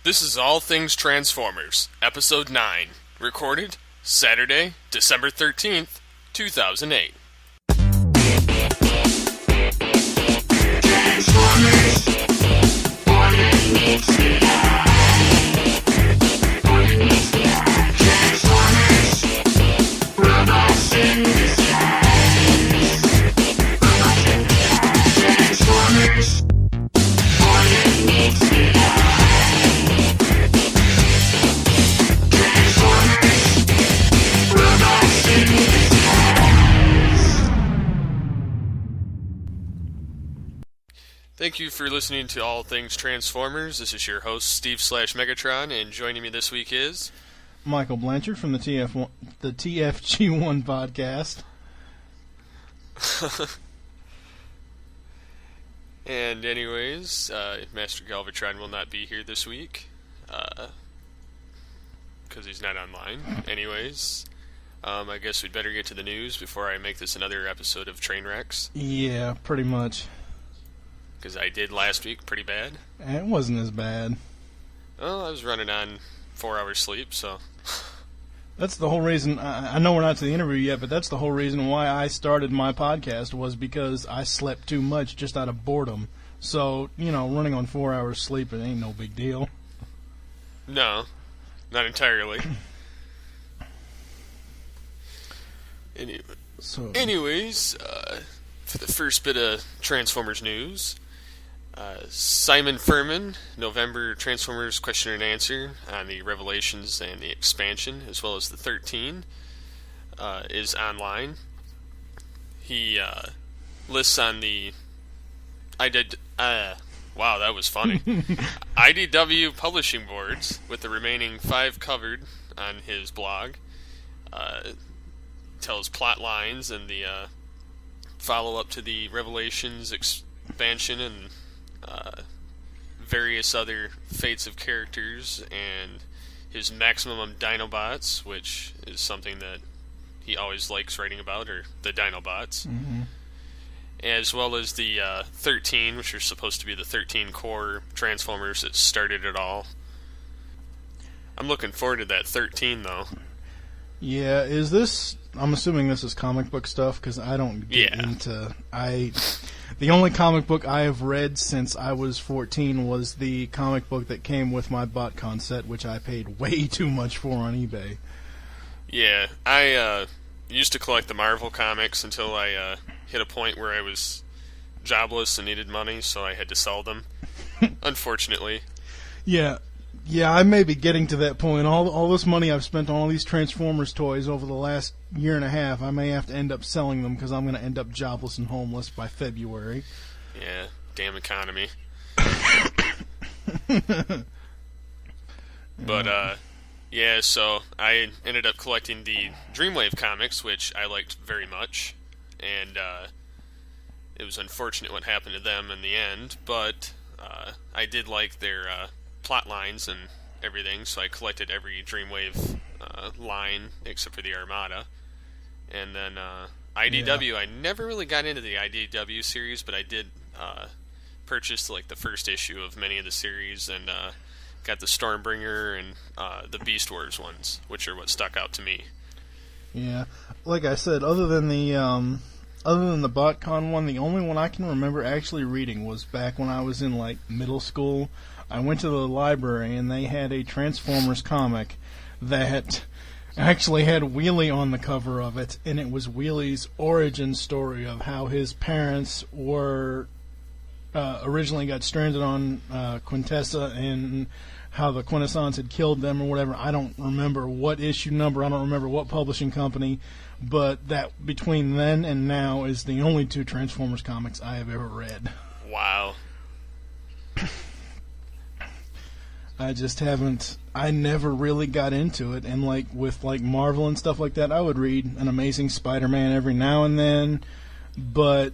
This is All Things Transformers, Episode 9, recorded Saturday, December 13th, 2008. Transformers, all you need to know. Transformers, robots in disguise. Transformers, all you need to know. Thank you for listening to All Things Transformers. This is your host, Steve/Megatron, and joining me this week is... Michael Blanchard from the TFG1 podcast. And anyways, Master Galvatron will not be here this week, because he's not online. Anyways, I guess we'd better get to the news before I make this another episode of Trainwrecks. Yeah, pretty much. Because I did last week pretty bad. It wasn't as bad. Well, I was running on 4 hours sleep, so... That's the whole reason, I know we're not to the interview yet, but that's the whole reason why I started my podcast, was because I slept too much just out of boredom. So, running on 4 hours sleep, it ain't no big deal. No, not entirely. Anyways, for the first bit of Transformers news... Simon Furman, November Transformers question and answer on the Revelations and the expansion, as well as the 13, is online. He lists on the wow, that was funny. IDW publishing boards, with the remaining 5 covered on his blog. Tells plot lines and the follow-up to the Revelations expansion and various other fates of characters, and his Maximum Dinobots, which is something that he always likes writing about, or the Dinobots, as well as the 13, which are supposed to be the 13 core Transformers that started it all. I'm looking forward to that 13, though. Yeah, I'm assuming this is comic book stuff, because I don't get into... The only comic book I have read since I was 14 was the comic book that came with my BotCon set, which I paid way too much for on eBay. Yeah, I used to collect the Marvel comics until I hit a point where I was jobless and needed money, so I had to sell them, unfortunately. Yeah, I may be getting to that point. All this money I've spent on all these Transformers toys over the last year and a half, I may have to end up selling them because I'm going to end up jobless and homeless by February. Yeah, damn economy. But, so I ended up collecting the Dreamwave comics, which I liked very much, and it was unfortunate what happened to them in the end, but I did like their... plot lines and everything, so I collected every Dreamwave line except for the Armada. And then IDW, I never really got into the IDW series, but I did purchase the first issue of many of the series, and got the Stormbringer and the Beast Wars ones, which are what stuck out to me. Yeah, like I said, other than the BotCon one, the only one I can remember actually reading was back when I was in middle school. I went to the library and they had a Transformers comic that actually had Wheelie on the cover of it, and it was Wheelie's origin story of how his parents were originally got stranded on Quintessa, and how the Quintessons had killed them or whatever. I don't remember what issue number, I don't remember what publishing company, but that between then and now is the only 2 Transformers comics I have ever read. Wow. I just haven't... I never really got into it, and with Marvel and stuff like that, I would read an Amazing Spider-Man every now and then, but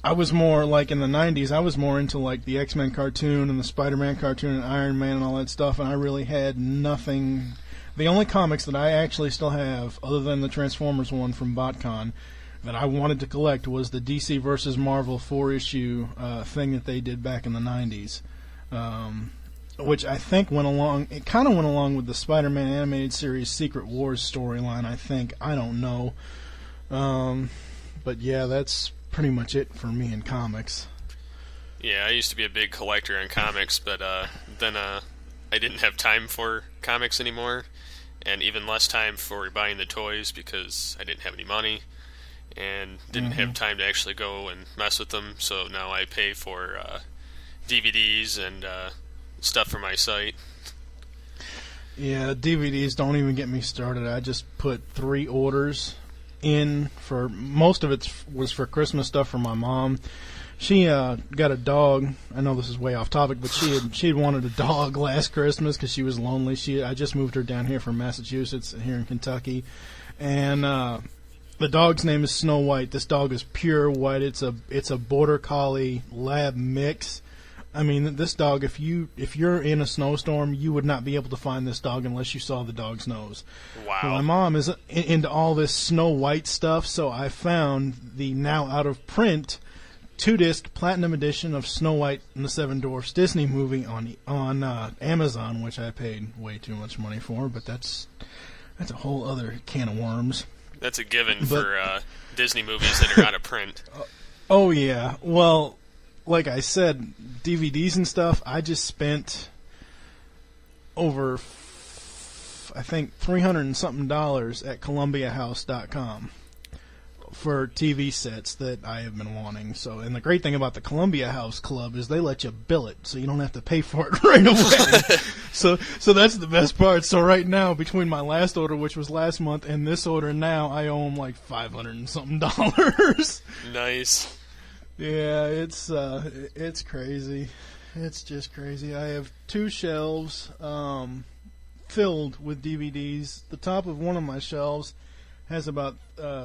I was more, in the 90s, I was more into, the X-Men cartoon and the Spider-Man cartoon and Iron Man and all that stuff, and I really had nothing... The only comics that I actually still have, other than the Transformers one from BotCon, that I wanted to collect was the DC vs. Marvel 4-issue thing that they did back in the 90s. which I think went along. It kind of went along with the Spider-Man animated series Secret Wars storyline. I think, I don't know, but yeah, that's pretty much it for me in comics. Yeah, I used to be a big collector on comics, but then I didn't have time for comics anymore, and even less time for buying the toys because I didn't have any money and didn't have time to actually go and mess with them. So now I pay for DVDs and stuff for my site. Yeah, DVDs don't even get me started. I just put 3 orders in for most of it was for Christmas stuff for my mom. She got a dog. I know this is way off topic, but she had wanted a dog last Christmas because she was lonely. I just moved her down here from Massachusetts, here in Kentucky, and the dog's name is Snow White. This dog is pure white. It's a border collie lab mix. I mean, this dog, if you're in a snowstorm, you would not be able to find this dog unless you saw the dog's nose. Wow. Well, my mom is into all this Snow White stuff, so I found the now out of print 2-disc platinum edition of Snow White and the Seven Dwarfs Disney movie on Amazon, which I paid way too much money for, but that's a whole other can of worms. That's a given for Disney movies that are out of print. Oh yeah, well, like I said, DVDs and stuff, I just spent over, I think, $300 and something at ColumbiaHouse.com for TV sets that I have been wanting. So, and the great thing about the Columbia House Club is they let you bill it, so you don't have to pay for it right away. so that's the best part. So right now, between my last order, which was last month, and this order now, I owe them like $500 and something. Nice. Yeah, it's crazy. It's just crazy. I have 2 shelves filled with DVDs. The top of one of my shelves has about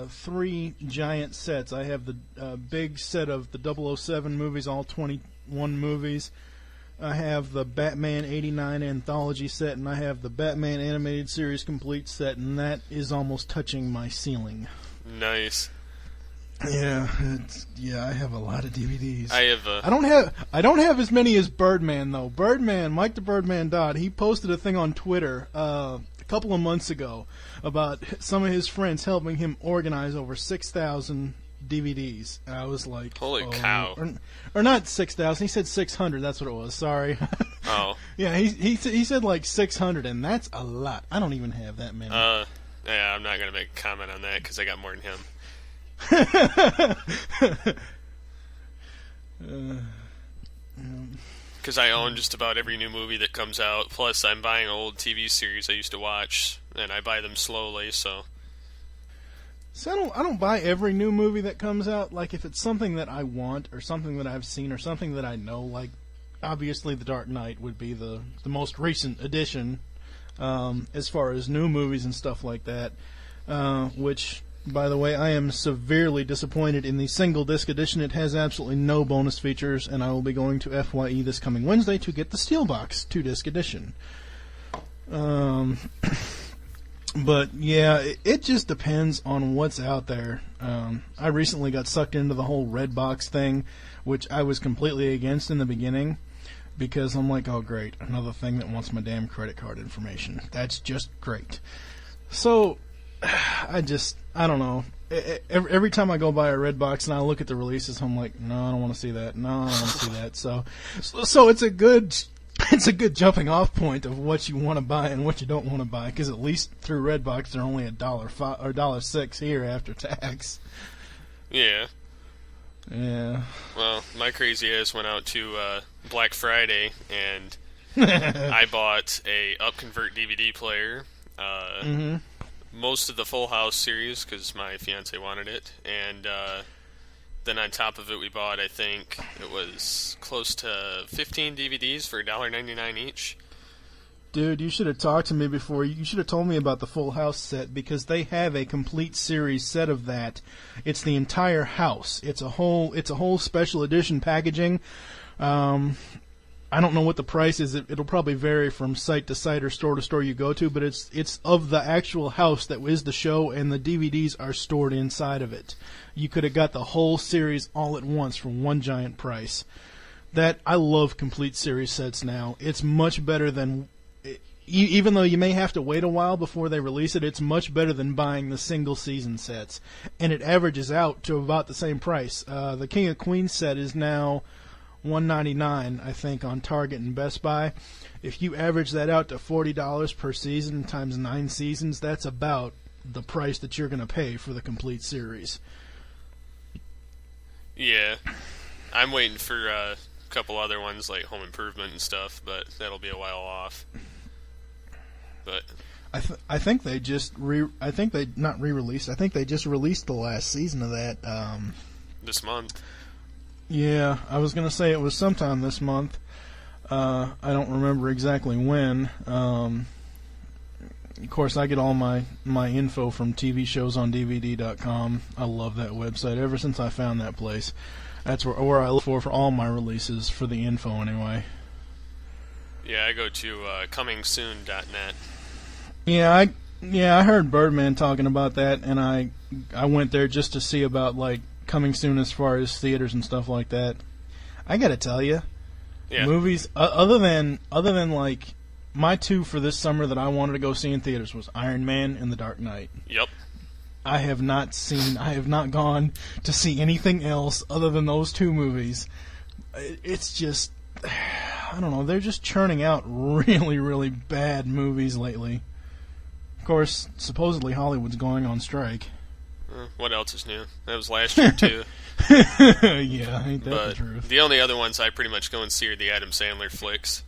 3 giant sets. I have the big set of the 007 movies, all 21 movies. I have the Batman 89 anthology set, and I have the Batman animated series complete set, and that is almost touching my ceiling. Nice. Yeah, I have a lot of DVDs. I don't have as many as Birdman though. Birdman, Mike the Birdman Dodd, he posted a thing on Twitter a couple of months ago about some of his friends helping him organize over 6,000 DVDs. And I was like, holy cow. Or not 6,000, he said 600, that's what it was, sorry. Oh. Yeah, he said like 600, and that's a lot. I don't even have that many. Yeah, I'm not going to make a comment on that because I got more than him. Because I own just about every new movie that comes out. Plus, I'm buying old TV series I used to watch, and I buy them slowly. So I don't buy every new movie that comes out. Like if it's something that I want, or something that I've seen, or something that I know. Like obviously, The Dark Knight would be the most recent addition as far as new movies and stuff like that. Which, by the way, I am severely disappointed in the single disc edition. It has absolutely no bonus features, and I will be going to FYE this coming Wednesday to get the Steelbox 2-disc edition. But yeah, it just depends on what's out there. I recently got sucked into the whole Redbox thing, which I was completely against in the beginning, because I'm like, oh great, another thing that wants my damn credit card information. That's just great. So I don't know. Every time I go by a Redbox and I look at the releases, I'm like, no, I don't want to see that. No, I don't want to see that. So it's a good jumping off point of what you want to buy and what you don't want to buy, because at least through Redbox they're only $1.05 or $1.06 here after tax. Yeah. Yeah. Well, my crazy ass went out to Black Friday and I bought a Upconvert DVD player. Most of the Full House series because my fiance wanted it, and then on top of it we bought, I think it was close to 15 DVDs for $1.99 each. Dude, you should have talked to me before. You should have told me about the Full House set, because they have a complete series set of that. It's the entire house. It's a whole special edition packaging. I don't know what the price is. It'll probably vary from site to site or store to store you go to, but it's of the actual house that is the show, and the DVDs are stored inside of it. You could have got the whole series all at once for one giant price. that I love complete series sets now. It's much better than, even though you may have to wait a while before they release it, it's much better than buying the single season sets. And it averages out to about the same price. The King of Queens set is now $199, I think, on Target and Best Buy. If you average that out to $40 per season times 9 seasons, that's about the price that you're going to pay for the complete series. Yeah. I'm waiting for a couple other ones like Home Improvement and stuff, but that'll be a while off. But I think they just not re-released. I think they just released the last season of that this month. Yeah, I was going to say it was sometime this month. I don't remember exactly when. Of course, I get all my info from TVShowsOnDVD.com. I love that website. Ever since I found that place, that's where I look for all my releases, for the info anyway. Yeah, I go to comingsoon.net. Yeah, I heard Birdman talking about that, and I went there just to see about like coming soon as far as theaters and stuff like that. I got to tell you, movies other than like my two for this summer that I wanted to go see in theaters was Iron Man and The Dark Knight. Yep. I have not gone to see anything else other than those two movies. It's just, I don't know, they're just churning out really, really bad movies lately. Of course, supposedly Hollywood's going on strike. What else is new? That was last year, too. Yeah, ain't that the truth. The only other ones I pretty much go and see are the Adam Sandler flicks.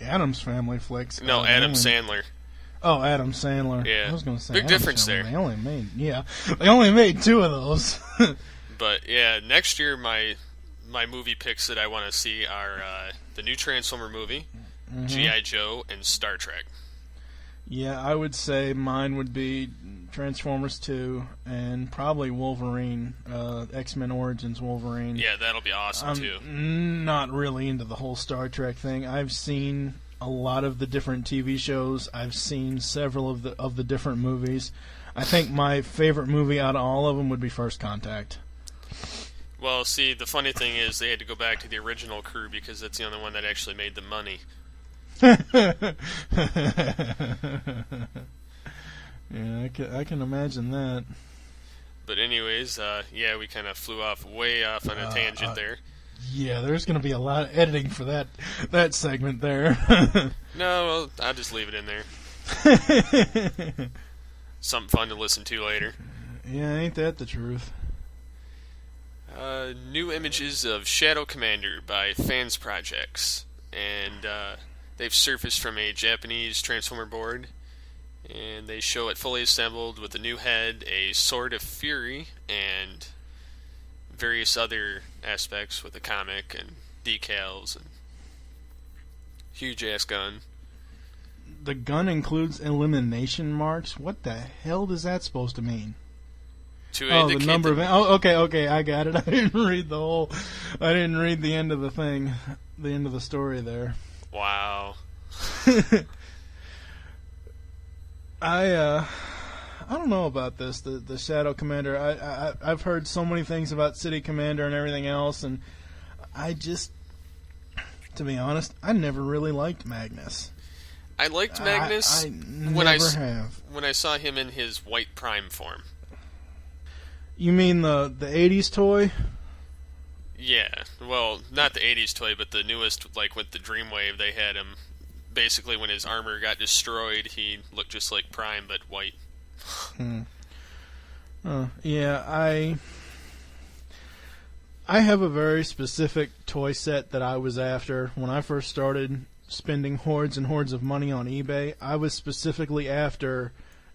Adam's Family flicks? No, Adam Sandler. Oh, Adam Sandler. Yeah. I was going to say big Adam difference Sandler. there. They only made 2 of those. But, yeah, next year my movie picks that I want to see are the new Transformer movie, G.I. Joe, and Star Trek. Yeah, I would say mine would be Transformers 2 and probably Wolverine, X-Men Origins Wolverine. Yeah, that'll be awesome, too. I'm not really into the whole Star Trek thing. I've seen a lot of the different TV shows. I've seen several of the different movies. I think my favorite movie out of all of them would be First Contact. Well, see, the funny thing is they had to go back to the original crew because that's the only one that actually made the money. Yeah, I can imagine that. But anyways, yeah, we kind of flew way off on a tangent there. Yeah, there's going to be a lot of editing for that segment there. No, well, I'll just leave it in there. Something fun to listen to later. Yeah, ain't that the truth? New images of Shadow Commander by Fans Projects. And they've surfaced from a Japanese Transformer board. And they show it fully assembled with a new head, a Sword of Fury, and various other aspects with the comic and decals and huge-ass gun. The gun includes elimination marks? What the hell does that supposed to mean? To the number of... Oh, okay, I got it. I didn't read the end of the thing, the end of the story there. Wow. I don't know about this, the Shadow Commander. I've heard so many things about City Commander and everything else, and I just, to be honest, I never really liked Magnus. I liked Magnus I never have. When I saw him in his white prime form. You mean the 80s toy? Yeah, well, not the 80s toy, but the newest, like with the Dreamwave, they had him. Basically, when his armor got destroyed, he looked just like Prime, but white. Yeah, I have a very specific toy set that I was after. When I first started spending hordes and hordes of money on eBay, I was specifically after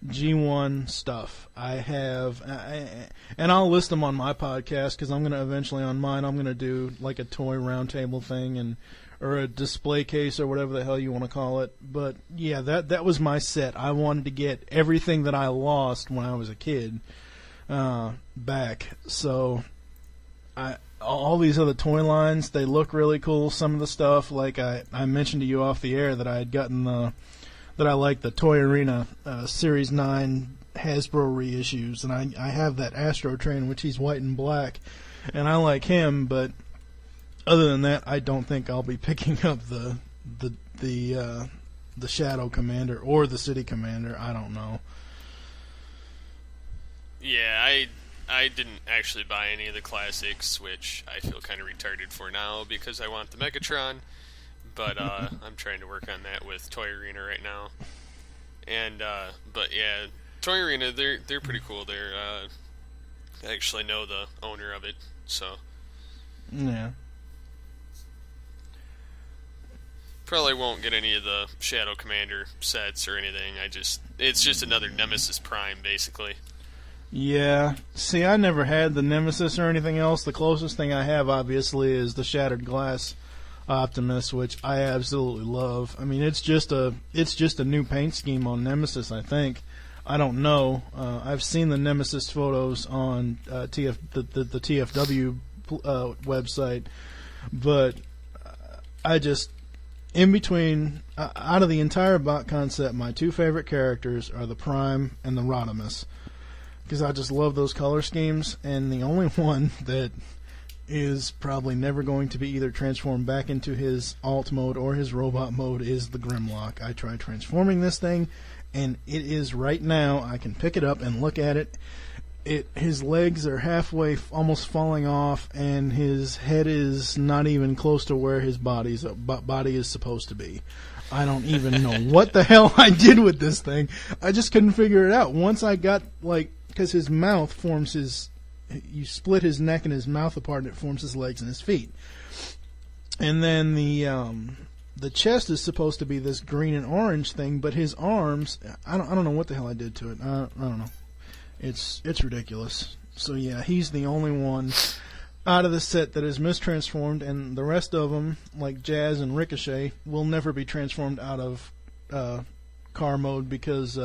G1 stuff. And I'll list them on my podcast, because I'm going to eventually, on mine, I'm going to do like a toy roundtable thing, or a display case, or whatever the hell you want to call it. But yeah, that was my set. I wanted to get everything that I lost when I was a kid back. So all these other toy lines, they look really cool. Some of the stuff, like I mentioned to you off the air, that I had gotten that I like the Toy Arena Series 9 Hasbro reissues, and I have that Astro Train, which he's white and black, and I like him, but other than that, I don't think I'll be picking up the Shadow Commander or the City Commander. I don't know. Yeah, I didn't actually buy any of the classics, which I feel kind of retarded for now because I want the Megatron. But I'm trying to work on that with Toy Arena right now. And but yeah, Toy Arena, they're pretty cool. I actually know the owner of it, so yeah. Probably won't get any of the Shadow Commander sets or anything. It's just another Nemesis Prime, basically. Yeah. See, I never had the Nemesis or anything else. The closest thing I have, obviously, is the Shattered Glass Optimus, which I absolutely love. I mean, it's just a new paint scheme on Nemesis, I think. I don't know. I've seen the Nemesis photos on the TFW website, but I just, in between, out of the entire bot concept, my two favorite characters are the Prime and the Rodimus, because I just love those color schemes, and the only one that is probably never going to be either transformed back into his alt mode or his robot mode is the Grimlock. I tried transforming this thing, and it is right now. I can pick it up and look at it. His legs are halfway, almost falling off, and his head is not even close to where his body is supposed to be. I don't even know what the hell I did with this thing. I just couldn't figure it out. Once I got, because his mouth forms you split his neck and his mouth apart, and it forms his legs and his feet. And then the chest is supposed to be this green and orange thing, but his arms, I don't know what the hell I did to it. I don't know. It's ridiculous. So yeah, he's the only one out of the set that is mistransformed, and the rest of them, like Jazz and Ricochet, will never be transformed out of car mode because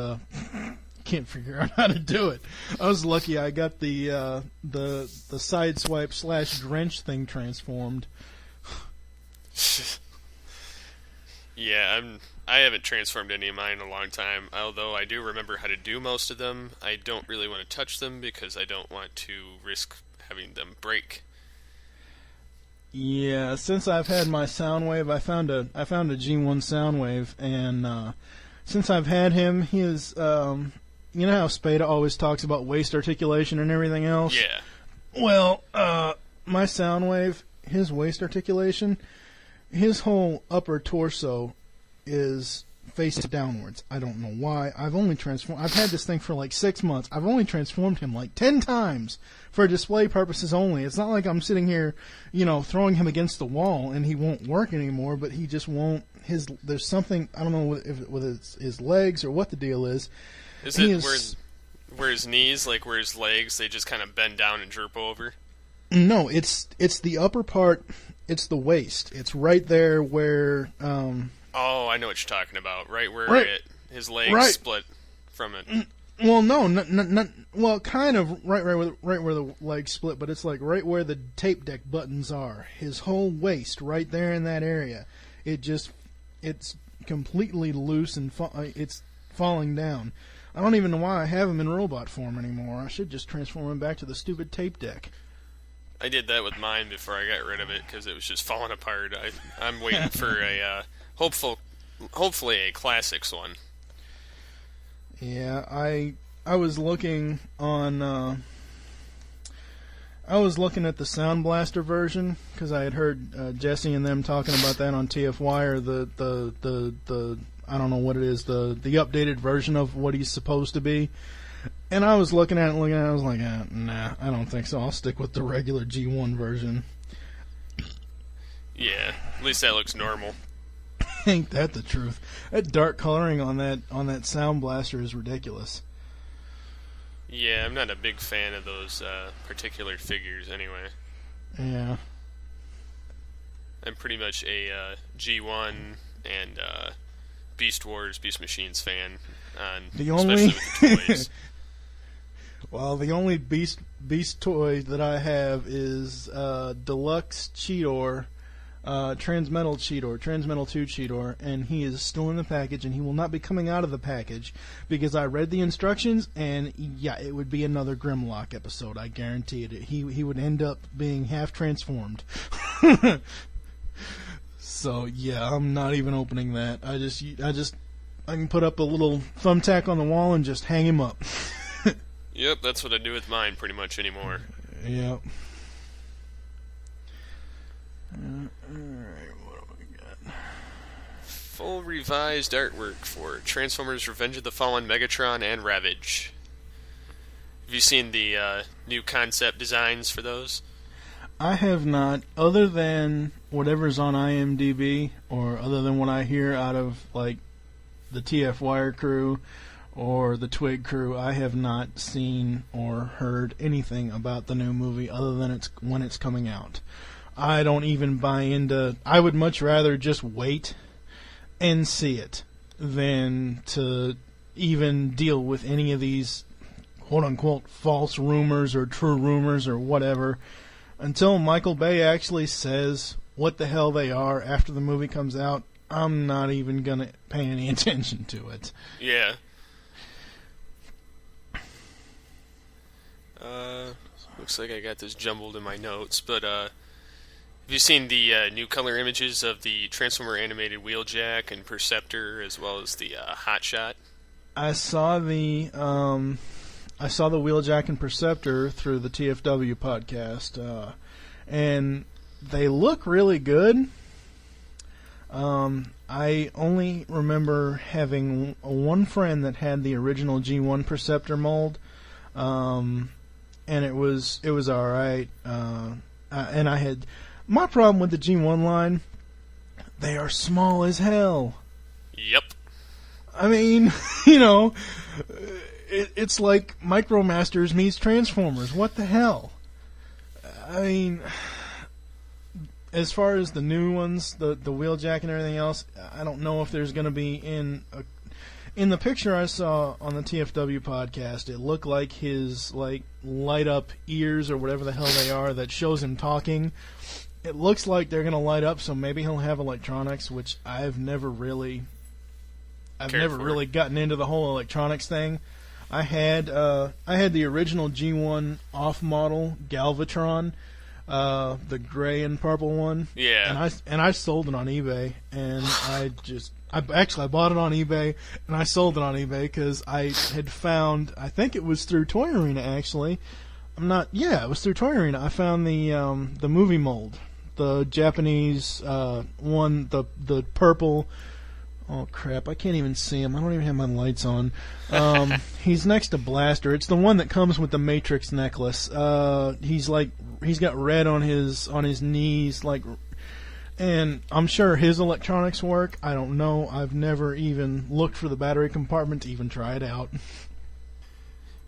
can't figure out how to do it. I was lucky I got the sideswipe / drench thing transformed. Yeah, I haven't transformed any of mine in a long time, although I do remember how to do most of them. I don't really want to touch them because I don't want to risk having them break. Yeah, since I've had my Soundwave, I found a G1 Soundwave, and since I've had him, he is, you know how Spada always talks about waist articulation and everything else? Yeah. Well, my Soundwave, his waist articulation, his whole upper torso is face downwards. I don't know why. I've had this thing for 6 months. I've only transformed him 10 times for display purposes only. It's not like I'm sitting here, throwing him against the wall and he won't work anymore, but he just won't. There's something, I don't know whether it's his legs or what the deal is. Is it where his knees, where his legs, they just kind of bend down and droop over? No, it's the upper part. It's the waist. It's right there where. Oh, I know what you're talking about. Right where his legs split from it. Well, no, not well, kind of right where the legs split, but it's right where the tape deck buttons are. His whole waist, right there in that area. It's completely loose and it's falling down. I don't even know why I have him in robot form anymore. I should just transform him back to the stupid tape deck. I did that with mine before I got rid of it because it was just falling apart. I'm waiting for a hopefully a classics one. Yeah, I was looking on. I was looking at the Sound Blaster version because I had heard Jesse and them talking about that on TFY, or the I don't know what it is, the updated version of what he's supposed to be. And I was looking at it, I was like, nah, I don't think so. I'll stick with the regular G1 version. Yeah, at least that looks normal. Ain't that the truth? That dark coloring on that Sound Blaster is ridiculous. Yeah, I'm not a big fan of those particular figures anyway. Yeah. I'm pretty much a G1 and Beast Machines fan. Especially with the toys. Well, the only Beast toy that I have is Deluxe Cheetor, Transmetal 2 Cheetor, and he is still in the package, and he will not be coming out of the package because I read the instructions, and yeah, it would be another Grimlock episode. I guarantee it. He would end up being half transformed. So yeah, I'm not even opening that. I can put up a little thumbtack on the wall and just hang him up. Yep, that's what I do with mine pretty much anymore. Yep. Alright, what do we got? Full revised artwork for Transformers Revenge of the Fallen Megatron and Ravage. Have you seen the new concept designs for those? I have not, other than whatever's on IMDb, or other than what I hear out of, like, the TF Wire crew or the Twig crew. I have not seen or heard anything about the new movie other than when it's coming out. I don't even buy into... I would much rather just wait and see it than to even deal with any of these quote-unquote false rumors or true rumors or whatever until Michael Bay actually says what the hell they are after the movie comes out. I'm not even going to pay any attention to it. Yeah. Looks like I got this jumbled in my notes, but have you seen the new color images of the Transformer animated Wheeljack and Perceptor, as well as the Hotshot? I saw the Wheeljack and Perceptor through the TFW podcast, and they look really good. I only remember having one friend that had the original G1 Perceptor mold, and it was alright. And I had my problem with the G1 line. They are small as hell. Yep. I mean, it's like Micromasters meets Transformers. What the hell? I mean, as far as the new ones, the Wheeljack and everything else, I don't know if there's going to be in the picture I saw on the TFW podcast. It looked like his light up ears or whatever the hell they are that shows him talking. It looks like they're going to light up, so maybe he'll have electronics, which I've never really gotten into the whole electronics thing. I had the original G1 off model Galvatron, the gray and purple one. Yeah. And I sold it on eBay, and I bought it on eBay and I sold it on eBay because I had found, I think it was through Toy Arena actually. It was through Toy Arena. I found the movie mold, the Japanese one, the purple. Oh crap! I can't even see him. I don't even have my lights on. He's next to Blaster. It's the one that comes with the Matrix necklace. He's got red on his knees, and I'm sure his electronics work. I don't know. I've never even looked for the battery compartment to even try it out.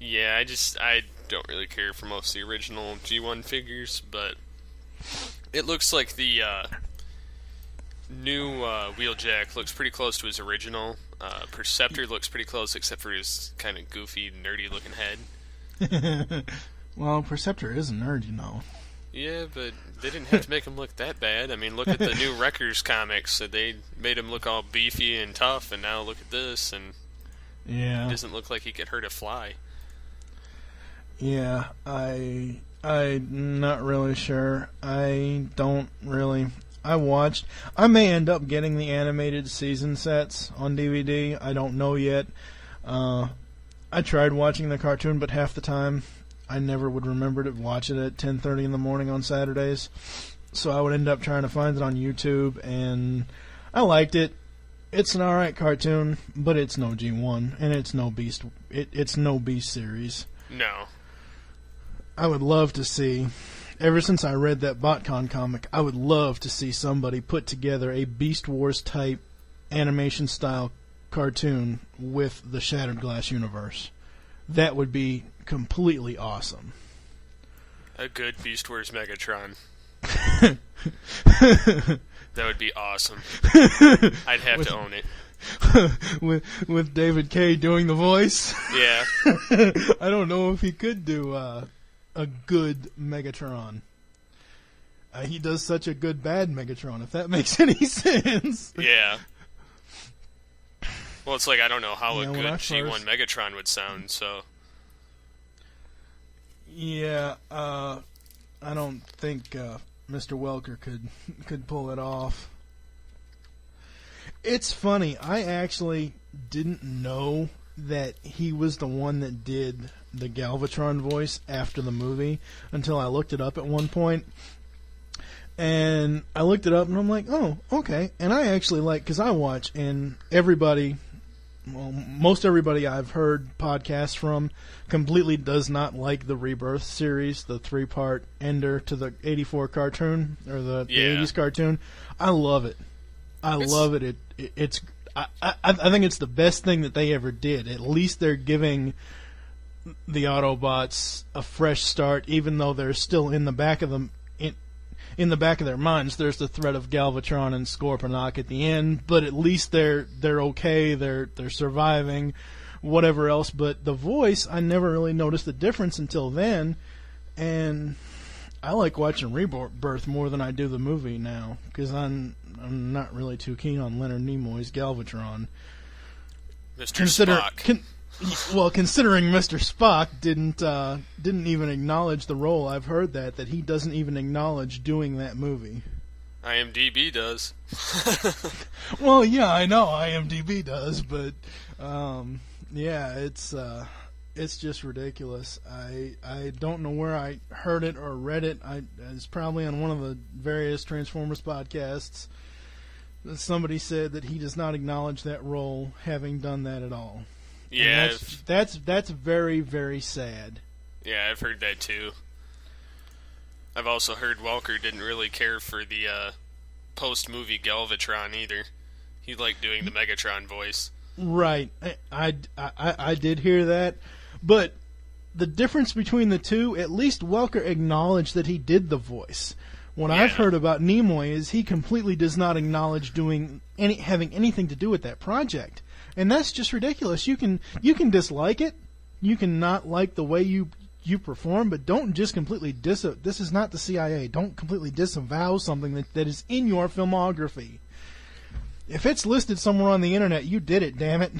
Yeah, I don't really care for most of the original G1 figures, but it looks like the new Wheeljack looks pretty close to his original. Perceptor looks pretty close, except for his kind of goofy, nerdy-looking head. Well, Perceptor is a nerd, Yeah, but they didn't have to make him look that bad. I mean, look at the new Wreckers comics. They made him look all beefy and tough, and now look at this, and yeah, it doesn't look like he could hurt a fly. Yeah, I'm not really sure. I may end up getting the animated season sets on DVD. I don't know yet. I tried watching the cartoon, but half the time I never would remember to watch it at 10:30 in the morning on Saturdays. So I would end up trying to find it on YouTube, and I liked it. It's an alright cartoon, but it's no G1, and it's no Beast. It's no Beast series. No. I would love to see, ever since I read that BotCon comic, I would love to see somebody put together a Beast Wars type animation style cartoon with the Shattered Glass universe. That would be completely awesome. A good Beast Wars Megatron. That would be awesome. I'd have to own it. with David Kaye doing the voice. Yeah. I don't know if he could do a good Megatron. He does such a good bad Megatron, if that makes any sense. Yeah. Well, it's like I don't know how a good G1 first... Megatron would sound, so... Yeah, I don't think Mr. Welker could pull it off. It's funny. I actually didn't know that he was the one that did the Galvatron voice after the movie until I looked it up at one point. And I looked it up and I'm like, oh, okay. And I actually because I watch, and most everybody I've heard podcasts from completely does not like the Rebirth series, the 3-part ender to the 84 cartoon, or the 80s cartoon. I love it. I love it. I think it's the best thing that they ever did. At least they're giving the Autobots a fresh start, even though they're still in the back of them. In the back of their minds, there's the threat of Galvatron and Scorponok at the end, but at least they're okay. They're surviving, whatever else. But the voice, I never really noticed the difference until then, and I like watching Rebirth more than I do the movie now, because I'm not really too keen on Leonard Nimoy's Galvatron. Mr. Spock. Considering Mr. Spock didn't even acknowledge the role, I've heard that he doesn't even acknowledge doing that movie. IMDb does. Well, yeah, I know IMDb does, but yeah, it's just ridiculous. I don't know where I heard it or read it. It's probably on one of the various Transformers podcasts. Somebody said that he does not acknowledge that role, having done that at all. Yeah, that's very, very sad. Yeah, I've heard that too. I've also heard Welker didn't really care for the post-movie Galvatron either. He liked doing the Megatron voice. Right. I did hear that, but the difference between the two, at least Welker acknowledged that he did the voice. What I've heard about Nimoy is he completely does not acknowledge having anything to do with that project. And that's just ridiculous. You can dislike it. You can not like the way you perform, but don't just completely this is not the CIA. Don't completely disavow something that is in your filmography. If it's listed somewhere on the internet, you did it, damn it.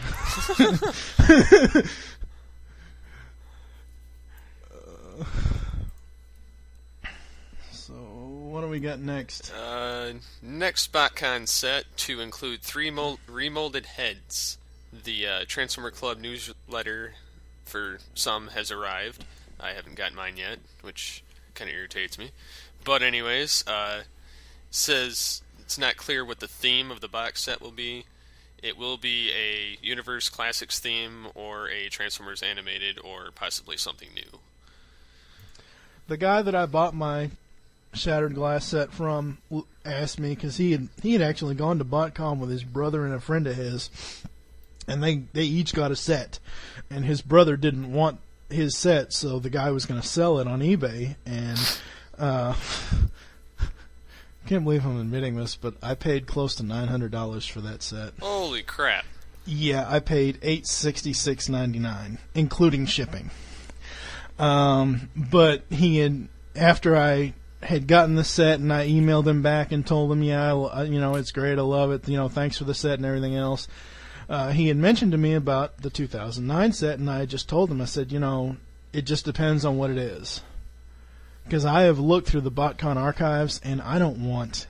So, what do we got next? Next BotCon set to include 3 remolded heads. The Transformer Club newsletter for some has arrived. I haven't gotten mine yet, which kind of irritates me. But anyways, says it's not clear what the theme of the box set will be. It will be a Universe Classics theme or a Transformers Animated or possibly something new. The guy that I bought my Shattered Glass set from asked me, because he had actually gone to BotCon with his brother and a friend of his, and they each got a set, and his brother didn't want his set, so the guy was going to sell it on eBay, and I can't believe I'm admitting this, but I paid close to $900 for that set. Holy crap. Yeah, I paid $866.99, including shipping. But after I had gotten the set and I emailed him back and told him, it's great, I love it, thanks for the set and everything else. He had mentioned to me about the 2009 set, and I just told him, I said, it just depends on what it is. Because I have looked through the BotCon archives, and I don't want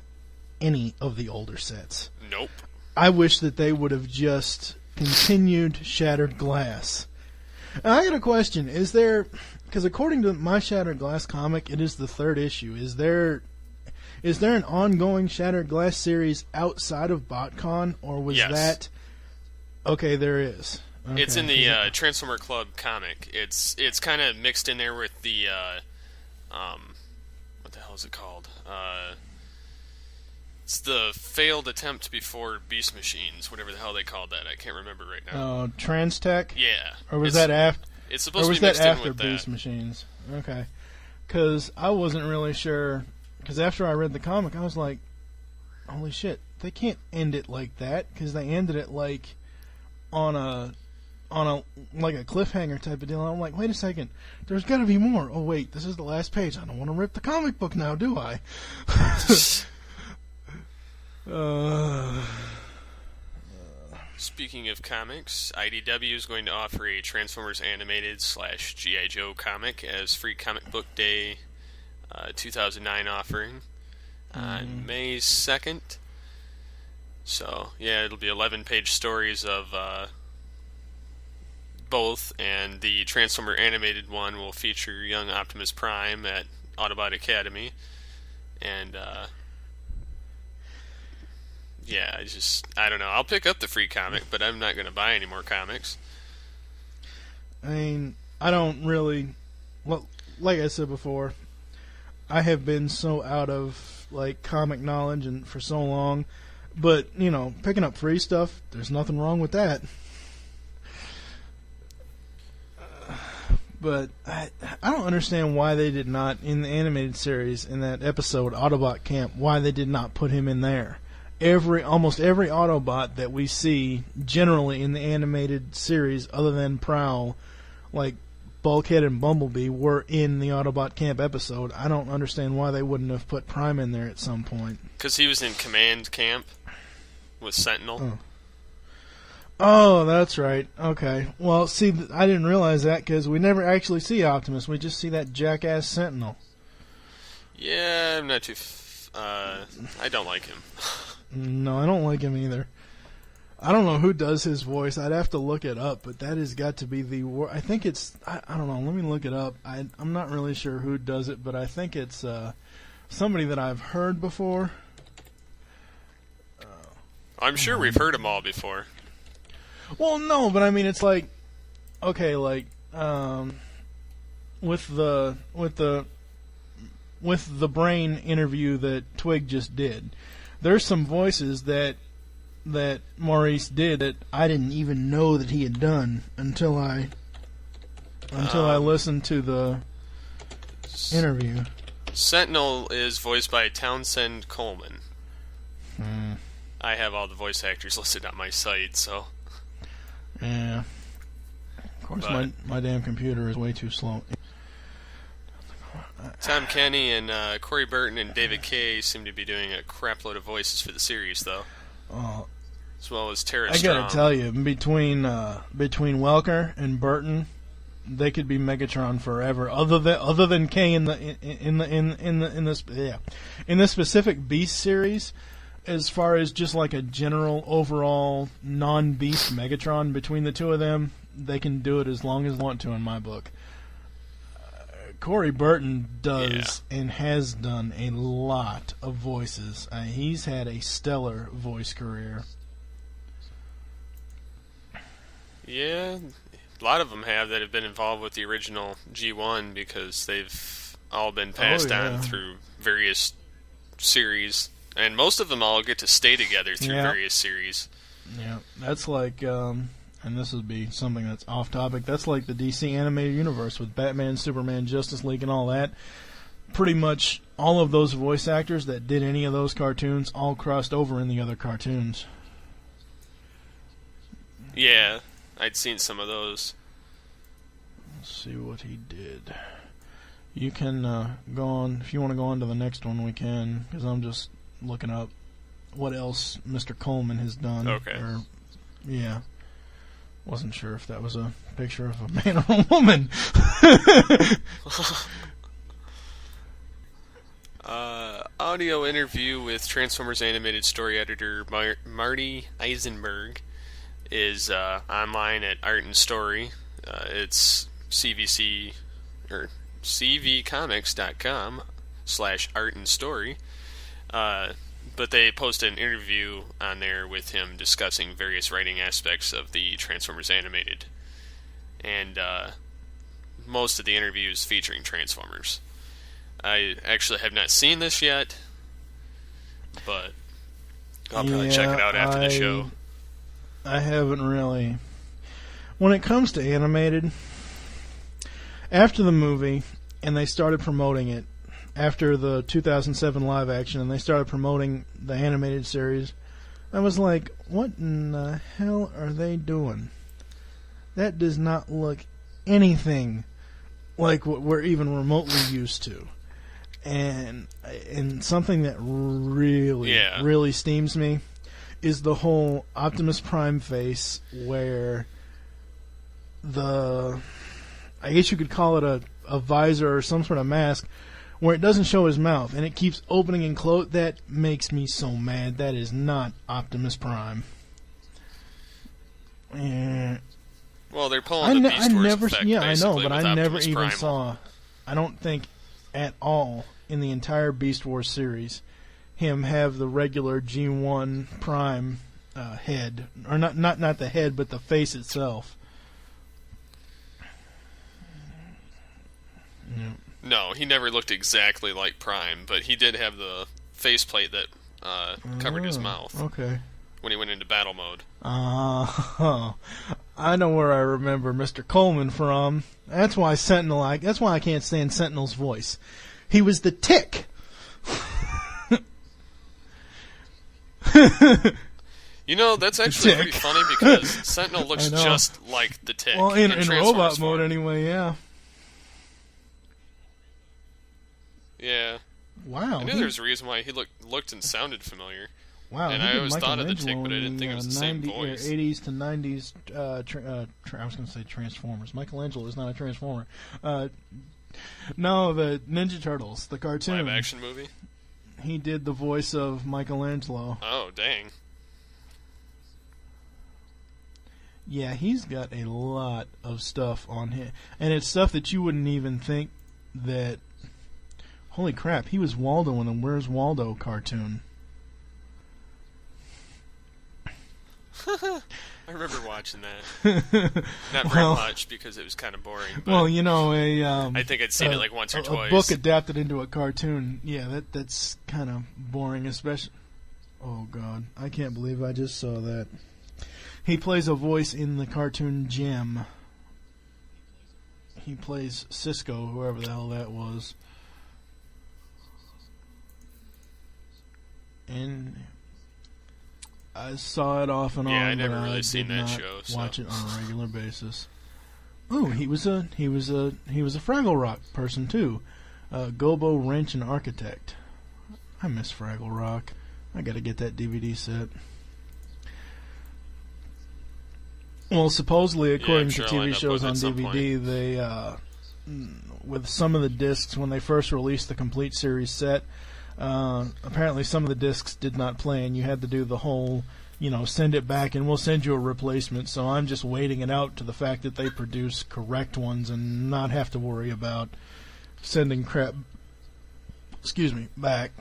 any of the older sets. Nope. I wish that they would have just continued Shattered Glass. And I got a question. Is there... Because according to my Shattered Glass comic, it is the 3rd issue. Is there an ongoing Shattered Glass series outside of BotCon, or was that... Okay, there is. Okay. It's in the Transformer Club comic. It's kind of mixed in there with the what the hell is it called? It's the failed attempt before Beast Machines, whatever the hell they called that. I can't remember right now. Transtech? Yeah. Or was that after? It's supposed to be mixed in with Beast that. Machines? Okay. Because I wasn't really sure. Because after I read the comic, I was like, holy shit, they can't end it like that, because they ended it on a cliffhanger type of deal. And I'm like, wait a second, there's got to be more. Oh wait, this is the last page. I don't want to rip the comic book now, do I? Speaking of comics, IDW is going to offer a Transformers Animated / G.I. Joe comic as free Comic Book Day 2009 offering. on May 2nd. So, yeah, it'll be 11-page stories of both, and the Transformer animated one will feature young Optimus Prime at Autobot Academy. And, yeah, I don't know. I'll pick up the free comic, but I'm not going to buy any more comics. I mean, I don't really... Well, like I said before, I have been so out of, like, comic knowledge and for so long, but, you know, picking up free stuff, there's nothing wrong with that. But I don't understand why they did not, in the animated series, in that episode, Autobot Camp, why they did not put him in there. Almost every Autobot that we see, generally in the animated series, other than Prowl, like Bulkhead and Bumblebee, were in the Autobot Camp episode. I don't understand why they wouldn't have put Prime in there at some point. Because he was in Command Camp with Sentinel. Oh, that's right. Okay. Well, see, I didn't realize that because we never actually see Optimus. We just see that jackass Sentinel. Yeah, I'm not too... I don't like him. No, I don't like him either. I don't know who does his voice. I'd have to look it up, but that has got to be the... I think it's... I don't know. Let me look it up. I'm not really sure who does it, but I think it's somebody that I've heard before. I'm sure we've heard them all before. Well, no, but I mean, it's like, okay, like, with the brain interview that Twig just did, there's some voices that Maurice did that I didn't even know that he had done until I listened to the interview. Sentinel is voiced by Townsend Coleman. I have all the voice actors listed on my site, so... Yeah. Of course, my damn computer is way too slow. Tom Kenny and Corey Burton and David Kay seem to be doing a crapload of voices for the series, though. As well as Tara Strong. I gotta tell you, between Welker and Burton, they could be Megatron forever. Other than Kay in this specific Beast series. As far as just like a general overall non-Beast Megatron between the two of them, they can do it as long as they want to in my book. Corey Burton does and has done a lot of voices. He's had a stellar voice career. Yeah, a lot of them have that have been involved with the original G1 because they've all been passed on through various series. And most of them all get to stay together through various series. Yeah, that's like, and this would be something that's off topic, that's like the DC animated universe with Batman, Superman, Justice League, and all that. Pretty much all of those voice actors that did any of those cartoons all crossed over in the other cartoons. Yeah, I'd seen some of those. Let's see what he did. You can go on, if you want to go on to the next one, we can, because I'm just looking up what else Mr. Coleman has done. Okay. Yeah. Wasn't sure if that was a picture of a man or a woman. Audio interview with Transformers animated story editor Marty Eisenberg is online at Art and Story. It's CVC or cvcomics.com/art and story. But they posted an interview on there with him discussing various writing aspects of the Transformers animated. And most of the interviews featuring Transformers. I actually have not seen this yet, but I'll probably check it out after the show. I haven't really. When it comes to animated, after the movie, and they started promoting it, after the 2007 live action, and they started promoting the animated series, I was like, what in the hell are they doing? That does not look anything like what we're even remotely used to. And something that really steams me is the whole Optimus Prime face where I guess you could call it a visor or some sort of mask, where it doesn't show his mouth, and it keeps opening and close. That makes me so mad. That is not Optimus Prime. Well, they're pulling the Beast Wars effect, yeah, I know, but I never Optimus even Primal. saw. I don't think at all in the entire Beast Wars series him have the regular G1 Prime head, or not the head, but the face itself. Yeah. No, he never looked exactly like Prime, but he did have the faceplate that covered his mouth. Okay. When he went into battle mode. I know where I remember Mr. Coleman from. That's why that's why I can't stand Sentinel's voice. He was the Tick. You know, that's actually pretty funny because Sentinel looks just like the Tick. Well, in robot form. mode anyway, yeah. Yeah. Wow. I knew there was a reason why he looked and sounded familiar. Wow. And I always thought of the Tick, but I didn't think it was the same voice. 80s to 90s, I was going to say Transformers. Michelangelo is not a Transformer. No, the Ninja Turtles, the cartoon. Live action movie? He did the voice of Michelangelo. Oh, dang. Yeah, he's got a lot of stuff on him. And it's stuff that you wouldn't even think that... Holy crap, he was Waldo in the Where's Waldo cartoon. I remember watching that. Not very much because it was kind of boring. But well, you know, I think I'd seen it like once or twice. A book adapted into a cartoon, yeah, that's kind of boring, especially... Oh, God, I can't believe I just saw that. He plays a voice in the cartoon Gem. He plays Cisco, whoever the hell that was. And I saw it off and on. Yeah, I never but really I seen did that not show. So. Watch it on a regular basis. Oh, he was a Fraggle Rock person too. Gobo Wrench and Architect. I miss Fraggle Rock. I got to get that DVD set. Well, supposedly, according to TV shows on DVD, they with some of the discs when they first released the complete series set. Apparently some of the discs did not play, and you had to do the whole, send it back and we'll send you a replacement. So I'm just waiting it out to the fact that they produce correct ones and not have to worry about sending crap, back.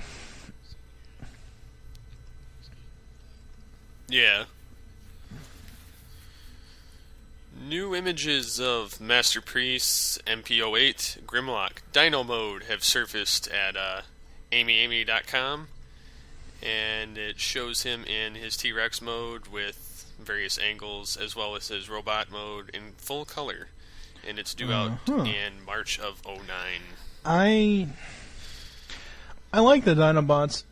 Yeah. New images of Master Priest's MP08 Grimlock Dino Mode have surfaced at amyamy.com, and it shows him in his T-Rex mode with various angles as well as his robot mode in full color, and it's due out in March of 2009. I like the Dinobots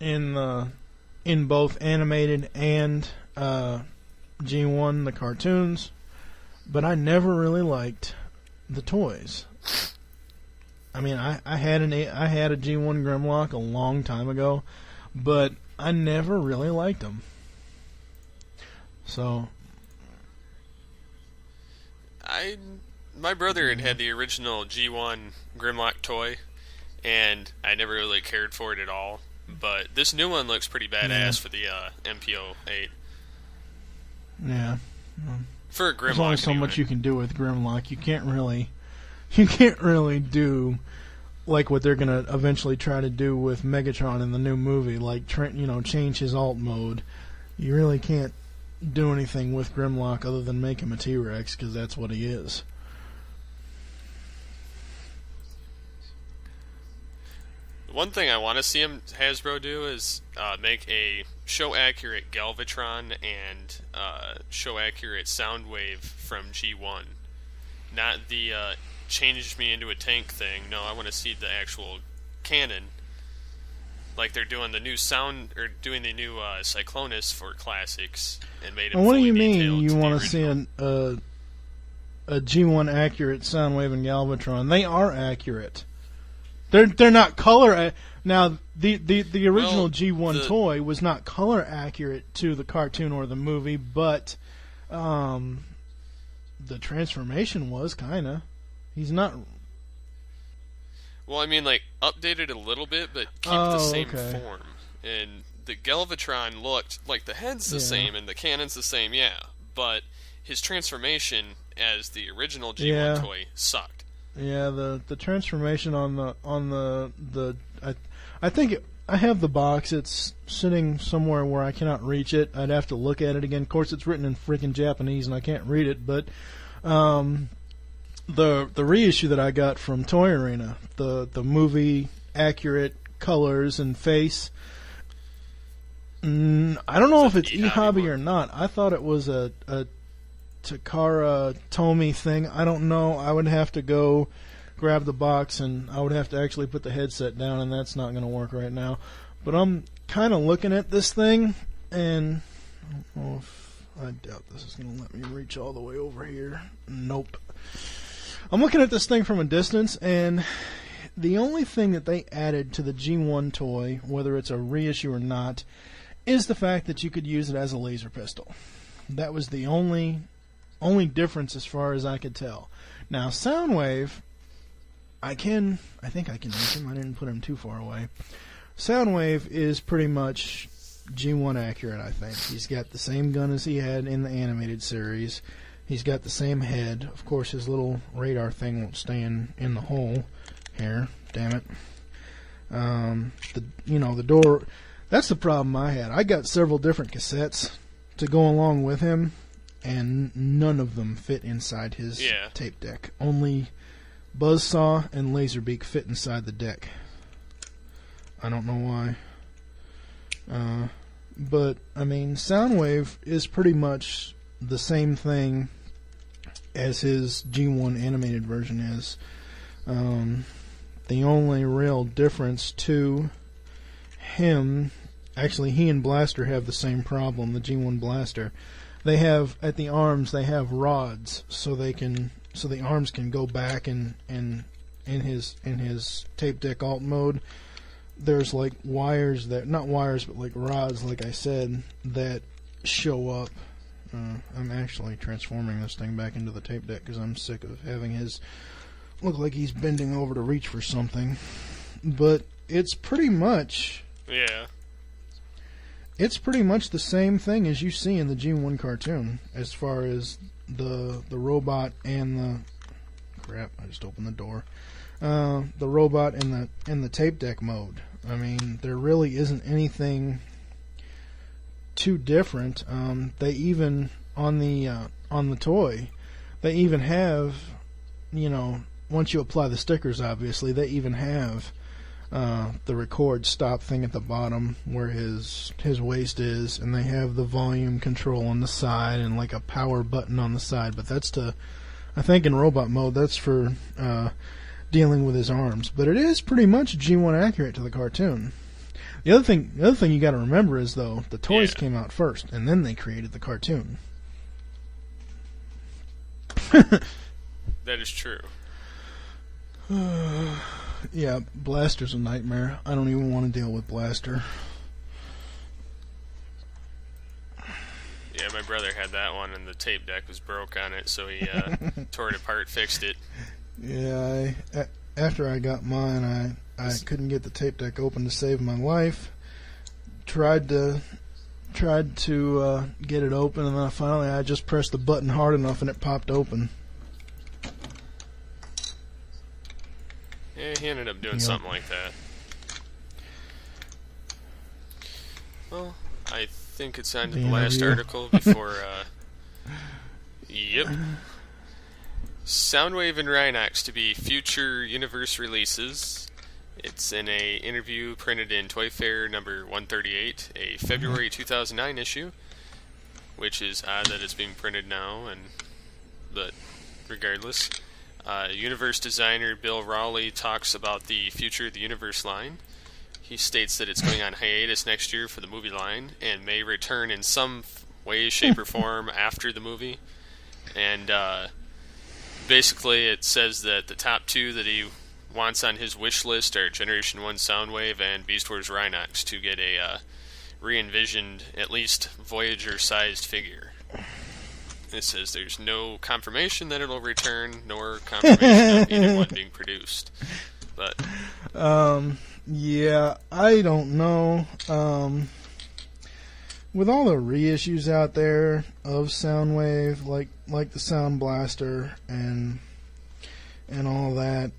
in both animated and G1, the cartoons, but I never really liked the toys. I mean, I had a G1 Grimlock a long time ago, but I never really liked them. So, my brother had the original G1 Grimlock toy, and I never really cared for it at all. But this new one looks pretty badass for the MP08. Yeah. For a Grimlock, there's only so much you can do with Grimlock. You can't really do like what they're gonna eventually try to do with Megatron in the new movie, like change his alt mode. You really can't do anything with Grimlock other than make him a T-Rex, because that's what he is. One thing I want to see Hasbro do is make a show-accurate Galvatron and show-accurate Soundwave from G1. Not the changed me into a tank thing. No, I want to see the actual canon. Like they're doing the new Cyclonus for classics and made it well, what do you fully mean detailed you to want the to see original. a G1 accurate Soundwave and Galvatron? They are accurate. They're not color. Now the original G1 toy was not color accurate to the cartoon or the movie, but the transformation was kinda. He's not. Well, I mean, like, update it a little bit, but keep the Oh, same okay. form. And the Galvatron looked like the head's the Yeah. same and the cannon's the same, yeah. But his transformation as the original G1 Yeah. toy sucked. Yeah, the transformation on the I think I have the box. It's sitting somewhere where I cannot reach it. I'd have to look at it again. Of course, it's written in freaking Japanese and I can't read it. But the reissue that I got from Toy Arena, the movie accurate colors and face. I don't know if it's e-hobby or not. I thought it was a Takara Tomy thing. I don't know. I would have to go grab the box and I would have to actually put the headset down, and that's not going to work right now. But I'm kind of looking at this thing, and I don't know if I doubt this is going to let me reach all the way over here. Nope. I'm looking at this thing from a distance, and the only thing that they added to the G1 toy, whether it's a reissue or not, is the fact that you could use it as a laser pistol. That was the only difference as far as I could tell. Now, Soundwave, I think I can use him. I didn't put him too far away. Soundwave is pretty much G1 accurate, I think. He's got the same gun as he had in the animated series. He's got the same head. Of course, his little radar thing won't stay in the hole here. Damn it. The door. That's the problem I had. I got several different cassettes to go along with him, and none of them fit inside his tape deck. Only Buzzsaw and Laserbeak fit inside the deck. I don't know why. But, I mean, Soundwave is pretty much the same thing as his G1 animated version is. The only real difference to him, actually he and Blaster have the same problem, the G1 Blaster. They have, at the arms, they have rods, so the arms can go back and in his tape deck alt mode. There's like wires that, not wires, but like rods, like I said, that show up. I'm actually transforming this thing back into the tape deck because I'm sick of having his look like he's bending over to reach for something. But it's pretty much it's pretty much the same thing as you see in the G1 cartoon as far as the robot and the crap. I just opened the door. The robot and the tape deck mode. I mean, there really isn't anything too different. They even on the toy, they even have, once you apply the stickers, obviously they even have the record stop thing at the bottom where his waist is, and they have the volume control on the side and like a power button on the side. But that's I think in robot mode, that's for dealing with his arms. But it is pretty much G1 accurate to the cartoon. The other thing you got to remember is, though, the toys came out first, and then they created the cartoon. That is true. Yeah, Blaster's a nightmare. I don't even want to deal with Blaster. Yeah, my brother had that one, and the tape deck was broke on it, so he tore it apart, fixed it. Yeah, after I got mine, I couldn't get the tape deck open to save my life. Tried to get it open, and then finally I just pressed the button hard enough, and it popped open. Yeah, he ended up doing something like that. Well, I think it's on to the last article before. Yep. Soundwave and Rhinox to be future universe releases. It's in a interview printed in Toy Fair number 138, a February 2009 issue, which is odd that it's being printed now, but regardless. Universe designer Bill Rowley talks about the future of the Universe line. He states that it's going on hiatus next year for the movie line and may return in some way, shape, or form after the movie. And basically it says that the top two that he wants on his wish list are Generation 1 Soundwave and Beast Wars Rhinox to get a re-envisioned, at least Voyager-sized figure. It says there's no confirmation that it'll return, nor confirmation of either one being produced. But yeah, I don't know. With all the reissues out there of Soundwave, like the Sound Blaster and all that,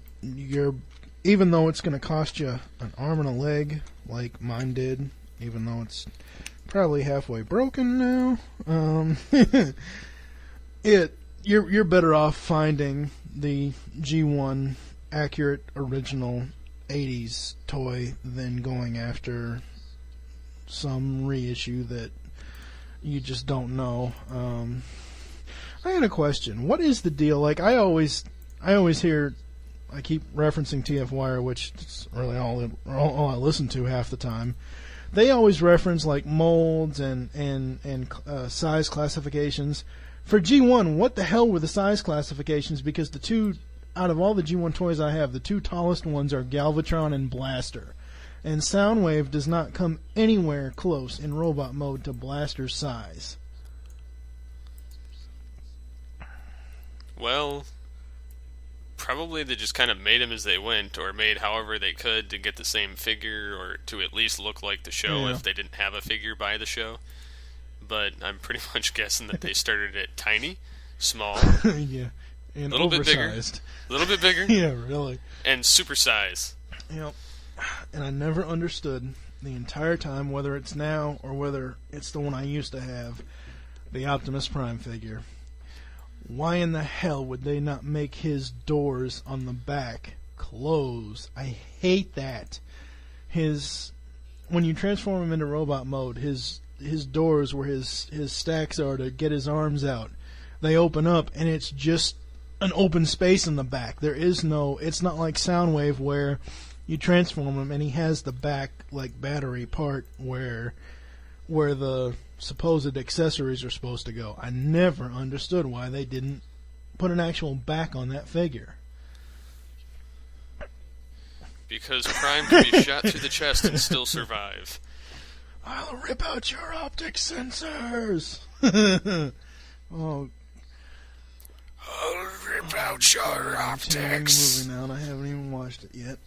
even though it's going to cost you an arm and a leg, like mine did, even though it's probably halfway broken now, you're better off finding the G1 accurate original 80s toy than going after some reissue that you just don't know. I had a question. What is the deal? Like, I always hear, I keep referencing TFWire, which is really all I listen to half the time. They always reference like molds and size classifications. For G1, what the hell were the size classifications? Because the two, out of all the G1 toys I have, the two tallest ones are Galvatron and Blaster. And Soundwave does not come anywhere close in robot mode to Blaster's size. Well, probably they just kind of made them as they went, or made however they could to get the same figure, or to at least look like the show if they didn't have a figure by the show. But I'm pretty much guessing that they started it tiny, small, yeah, and a little bit bigger, yeah, really, and super size. Yep. And I never understood the entire time, whether it's now or whether it's the one I used to have, the Optimus Prime figure. Why in the hell would they not make his doors on the back close? I hate that. When you transform him into robot mode, his doors where his stacks are to get his arms out, they open up and it's just an open space in the back. It's not like Soundwave where you transform him and he has the back like battery part where the supposed accessories are supposed to go. I never understood why they didn't put an actual back on that figure. Because Prime can be shot through the chest and still survive. I'll rip out your optic sensors. Oh, I'll rip out your optics. The movie now, and I haven't even watched it yet.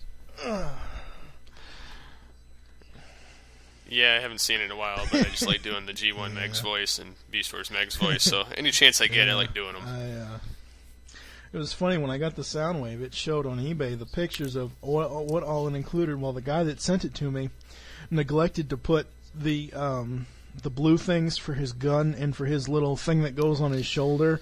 Yeah, I haven't seen it in a while, but I just like doing the G1 Meg's voice and Beast Wars Meg's voice, so any chance I get, I like doing them. It was funny, when I got the Soundwave, it showed on eBay the pictures of what all it included. Well, the guy that sent it to me neglected to put the blue things for his gun and for his little thing that goes on his shoulder.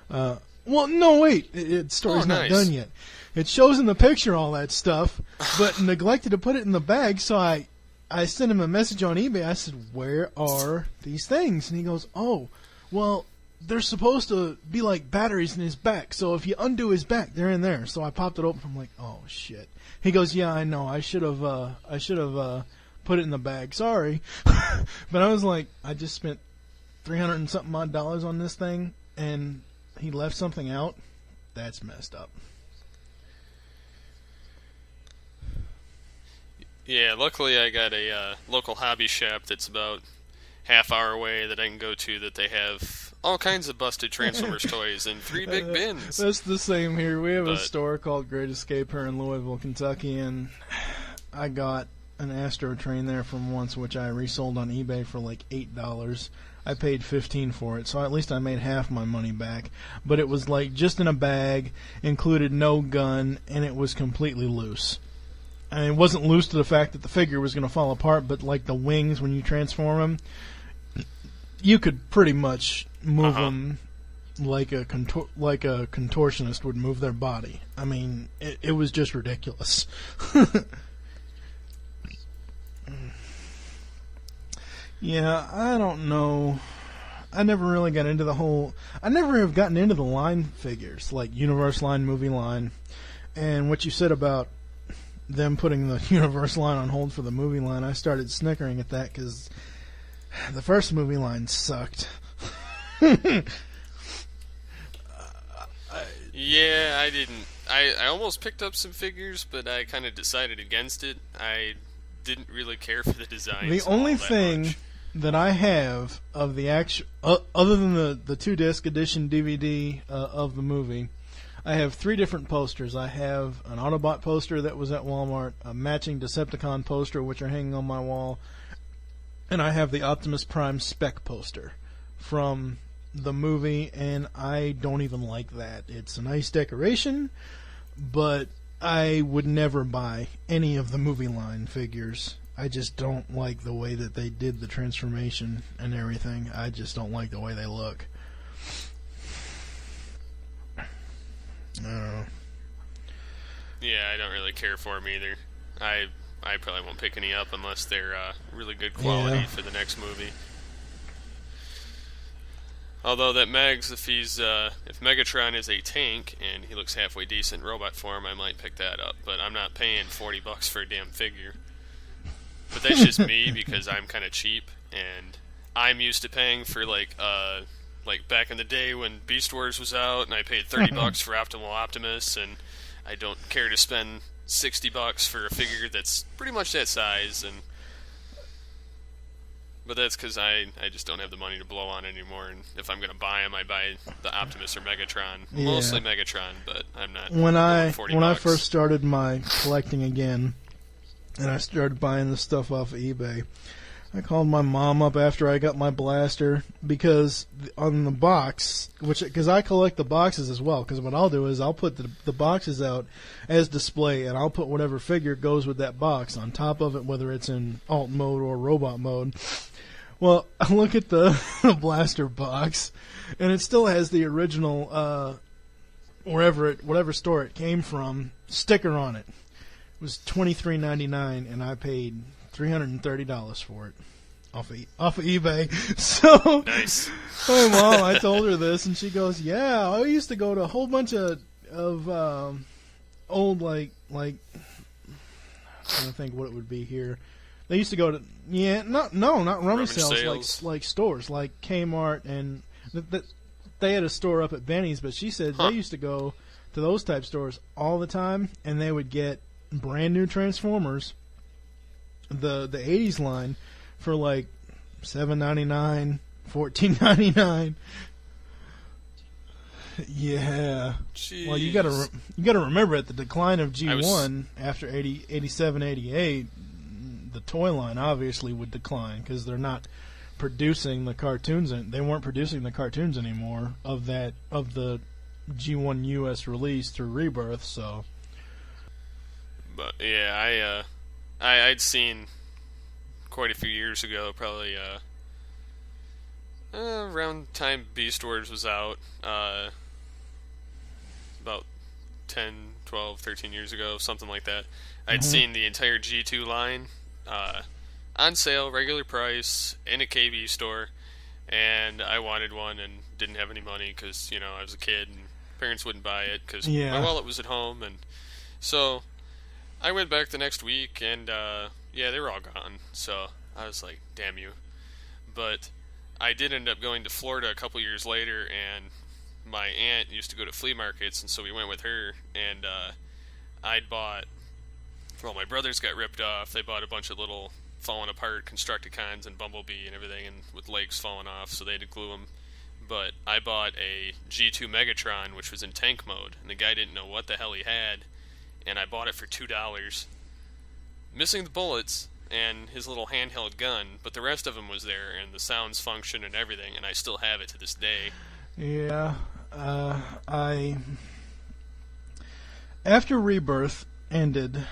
Well, no, wait, the story's not done yet. It shows in the picture all that stuff, but neglected to put it in the bag, so I sent him a message on eBay. I said, where are these things? And he goes, oh, well, they're supposed to be like batteries in his back, so if you undo his back, they're in there. So I popped it open. I'm like, oh, shit. He goes, yeah, I know. I should have put it in the bag. Sorry. But I was like, I just spent $300 and something odd on this thing, and he left something out. That's messed up. Yeah, luckily I got a local hobby shop that's about half-hour away that I can go to, that they have all kinds of busted Transformers toys in 3 big bins. That's the same here. We have a store called Great Escape here in Louisville, Kentucky, and I got an Astro train there from once, which I resold on eBay for like $8. I paid $15 for it, so at least I made half my money back. But it was like just in a bag, included no gun, and it was completely loose. And it wasn't loose to the fact that the figure was going to fall apart, but like the wings, when you transform them, you could pretty much move them like a contortionist would move their body. I mean, it was just ridiculous. Yeah, I don't know. I never really got into the whole... I never have gotten into the line figures, like Universe line, movie line. And what you said about them putting the Universe line on hold for the movie line, I started snickering at that because the first movie line sucked. Yeah, I didn't. I almost picked up some figures, but I kind of decided against it. I didn't really care for the design. The only thing that I have of the actual, other than the 2-disc edition DVD of the movie, I have 3 different posters. I have an Autobot poster that was at Walmart, a matching Decepticon poster, which are hanging on my wall, and I have the Optimus Prime spec poster from the movie, and I don't even like that. It's a nice decoration, but I would never buy any of the movie line figures. I just don't like the way that they did the transformation and everything. I just don't like the way they look. I don't know. Yeah, I don't really care for them either. I probably won't pick any up unless they're really good quality for the next movie. Although that Megs, if Megatron is a tank and he looks halfway decent in robot form, I might pick that up. But I'm not paying $40 for a damn figure. But that's just me because I'm kind of cheap, and I'm used to paying for like back in the day when Beast Wars was out, and I paid $30 for Optimal Optimus, and I don't care to spend $60 for a figure that's pretty much that size. But that's because I just don't have the money to blow on anymore, and if I'm going to buy them, I buy the Optimus or Megatron. Yeah. Mostly Megatron, but I'm not. When I $40. first started my collecting again, and I started buying the stuff off of eBay, I called my mom up after I got my blaster, because on the box, because I collect the boxes as well, because what I'll do is I'll put the boxes out as display, and I'll put whatever figure goes with that box on top of it, whether it's in alt mode or robot mode. Well, I look at the blaster box, and it still has the original whatever store it came from sticker on it. It was $23.99, and I paid $330 for it off of eBay. So nice. My mom, I told her this, and she goes, "Yeah, I used to go to a whole bunch of old like I'm trying to think what it would be here. They used to go to not rummage sales. like stores like Kmart, and they had a store up at Benny's, but she said they used to go to those type stores all the time, and they would get brand new Transformers, the 80s line, for like $7.99, $14.99. Yeah. Jeez. Well, you gotta remember, at the decline of G1 after 87, 88, the toy line obviously would decline because they're not producing the cartoons. They weren't producing the cartoons anymore of the G1 US release through Rebirth. So. But yeah, I'd seen quite a few years ago, probably around time Beast Wars was out, about 10, 12, 13 years ago, something like that. I'd seen the entire G2 line on sale, regular price, in a KB store, and I wanted one and didn't have any money because, I was a kid and parents wouldn't buy it because my wallet was at home, and so I went back the next week, and they were all gone. So I was like, damn you. But I did end up going to Florida a couple years later, and my aunt used to go to flea markets, and so we went with her, and my brothers got ripped off. They bought a bunch of little falling apart Constructicons and Bumblebee and everything, and with legs falling off, so they had to glue them. But I bought a G2 Megatron, which was in tank mode, and the guy didn't know what the hell he had, and I bought it for $2, missing the bullets and his little handheld gun, but the rest of him was there, and the sounds function and everything, and I still have it to this day. Yeah, after Rebirth ended,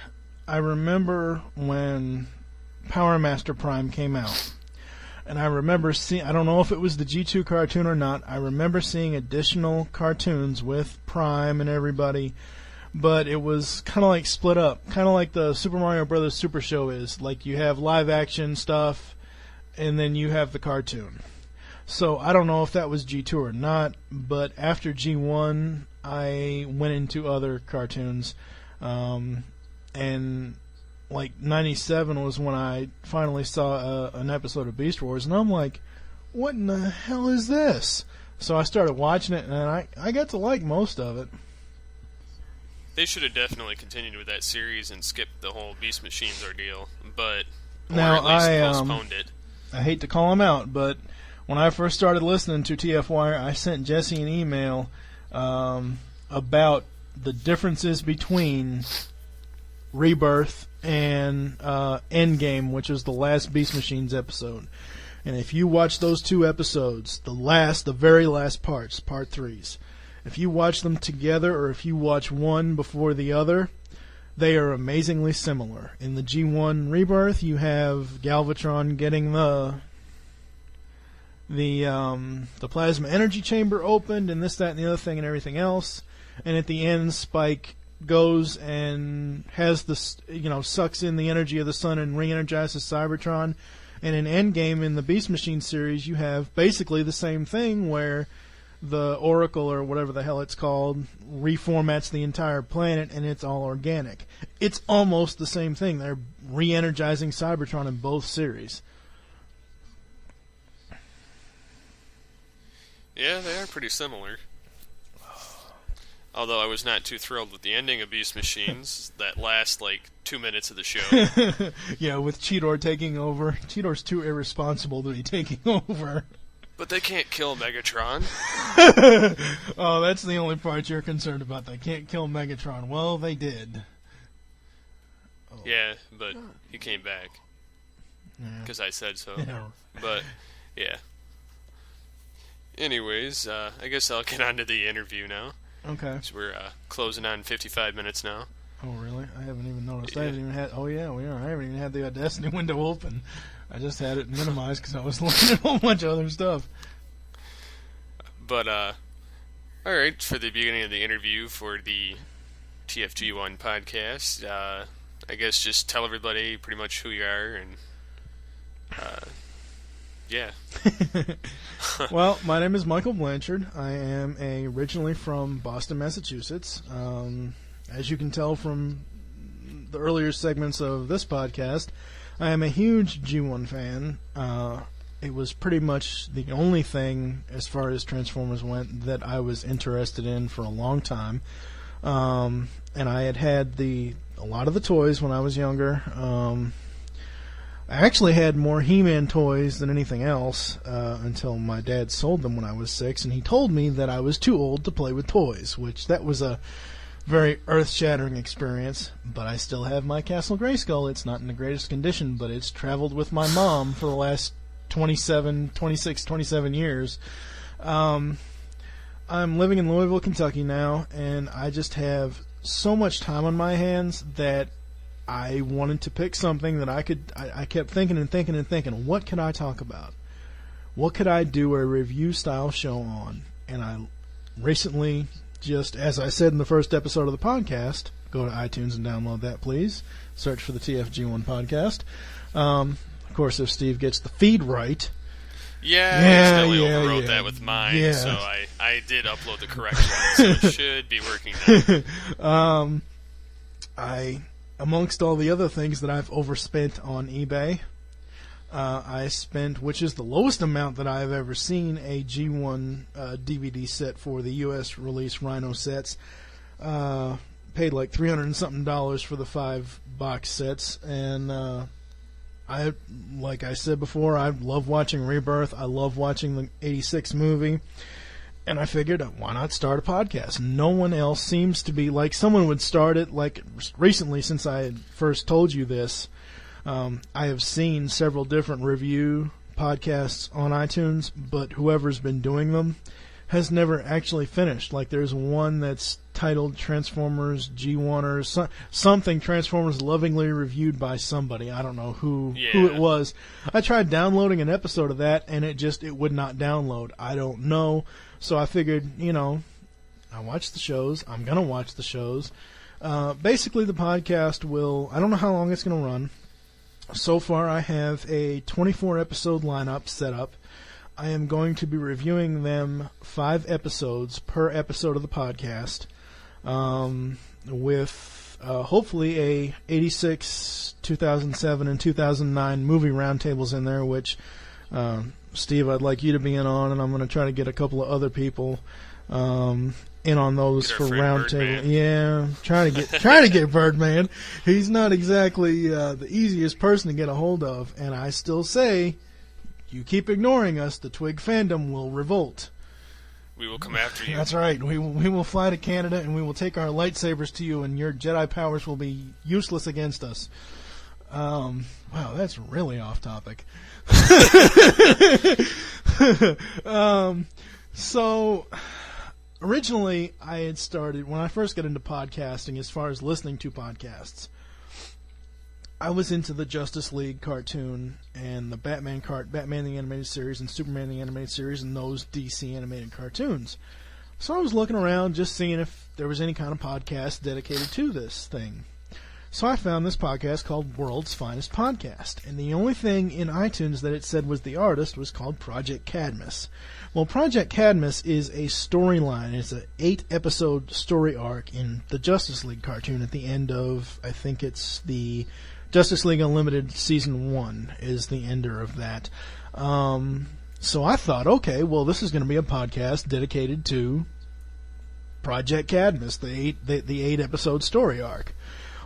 I remember when Power Master Prime came out, and I remember seeing, I don't know if it was the G2 cartoon or not, I remember seeing additional cartoons with Prime and everybody, but it was kind of like split up, kind of like the Super Mario Brothers Super Show is. Like, you have live action stuff, and then you have the cartoon. So I don't know if that was G2 or not, but after G1, I went into other cartoons, and like 97 was when I finally saw an episode of Beast Wars, and I'm like, what in the hell is this? So I started watching it, and I got to like most of it. They should have definitely continued with that series and skipped the whole Beast Machines ordeal, or now, at least postponed it. I hate to call him out, but when I first started listening to TFWire, I sent Jesse an email a about the differences between Rebirth and Endgame, which was the last Beast Machines episode. And if you watch those two episodes, the very last parts, part 3s, if you watch them together or if you watch one before the other, they are amazingly similar. In the G1 Rebirth, you have Galvatron getting the plasma energy chamber opened and this, that, and the other thing and everything else. And at the end, Spike goes and has sucks in the energy of the sun and re-energizes Cybertron. And in Endgame, in the Beast Machine series, you have basically the same thing where the Oracle, or whatever the hell it's called, reformats the entire planet and it's all organic. It's almost the same thing. They're re-energizing Cybertron in both series. Yeah, they are pretty similar. Although I was not too thrilled with the ending of Beast Machines, that last, 2 minutes of the show. Yeah, with Cheetor taking over. Cheetor's too irresponsible to be taking over. But they can't kill Megatron. Oh, that's the only part you're concerned about. They can't kill Megatron. Well, they did. Oh. Yeah, but he came back. Because I said so. Yeah. But, yeah. Anyways, I guess I'll get on to the interview now. Okay. So we're closing on 55 minutes now. Oh, really? I haven't even noticed. Yeah. I haven't even had... Oh, yeah, we are. I haven't even had the Audacity window open. I just had it minimized because I was looking at a whole bunch of other stuff. But, alright, for the beginning of the interview for the TFG1 podcast, I guess just tell everybody pretty much who you are and, yeah. Well, my name is Michael Blanchard. I am originally from Boston, Massachusetts. As you can tell from the earlier segments of this podcast, I am a huge G1 fan. It was pretty much the only thing, as far as Transformers went, that I was interested in for a long time. And I had a lot of the toys when I was younger. I actually had more He-Man toys than anything else until my dad sold them when I was 6, and he told me that I was too old to play with toys, which that was a very earth-shattering experience. But I still have my Castle Grayskull. It's not in the greatest condition, but it's traveled with my mom for the last 27 years. I'm living in Louisville, Kentucky now, and I just have so much time on my hands that I wanted to pick something that I kept thinking, what could I talk about? What could I do a review-style show on? And I recently, just as I said in the first episode of the podcast, go to iTunes and download that, please. Search for the TFG1 podcast. Of course, if Steve gets the feed right. Yeah, I accidentally overwrote that with mine, so I did upload the correct one, so it should be working now. Amongst all the other things that I've overspent on eBay, I spent, which is the lowest amount that I've ever seen, a G1 DVD set for the U.S. release Rhino sets. Paid like $300 and something for the 5 box sets, and like I said before, I love watching Rebirth. I love watching the '86 movie. And I figured, why not start a podcast? No one else seems to be, someone would start it, recently since I had first told you this. I have seen several different review podcasts on iTunes, but whoever's been doing them has never actually finished. There's one that's titled Transformers G1 or something Transformers Lovingly Reviewed by somebody. I don't know who it was. I tried downloading an episode of that, and it would not download. I don't know. So I figured, I watch the shows. I'm going to watch the shows. Basically, the podcast I don't know how long it's going to run. So far, I have a 24-episode lineup set up. I am going to be reviewing them 5 episodes per episode of the podcast, with hopefully a 86, 2007, and 2009 movie roundtables in there, which... Steve, I'd like you to be in on, and I'm going to try to get a couple of other people in on those for roundtable. Yeah, try to get Birdman. He's not exactly the easiest person to get a hold of, and I still say, you keep ignoring us, the Twig fandom will revolt. We will come after you. That's right. We will fly to Canada, and we will take our lightsabers to you, and your Jedi powers will be useless against us. Wow, that's really off topic. So, originally, I had started, when I first got into podcasting, as far as listening to podcasts, I was into the Justice League cartoon and the Batman the Animated Series and Superman the Animated Series and those DC animated cartoons. So I was looking around just seeing if there was any kind of podcast dedicated to this thing. So I found this podcast called World's Finest Podcast, and the only thing in iTunes that it said was the artist was called Project Cadmus. Well, Project Cadmus is a storyline. It's an 8-episode story arc in the Justice League cartoon at the end of, I think it's the Justice League Unlimited Season 1 is the ender of that. So I thought, okay, well, this is going to be a podcast dedicated to Project Cadmus, the 8-episode story arc.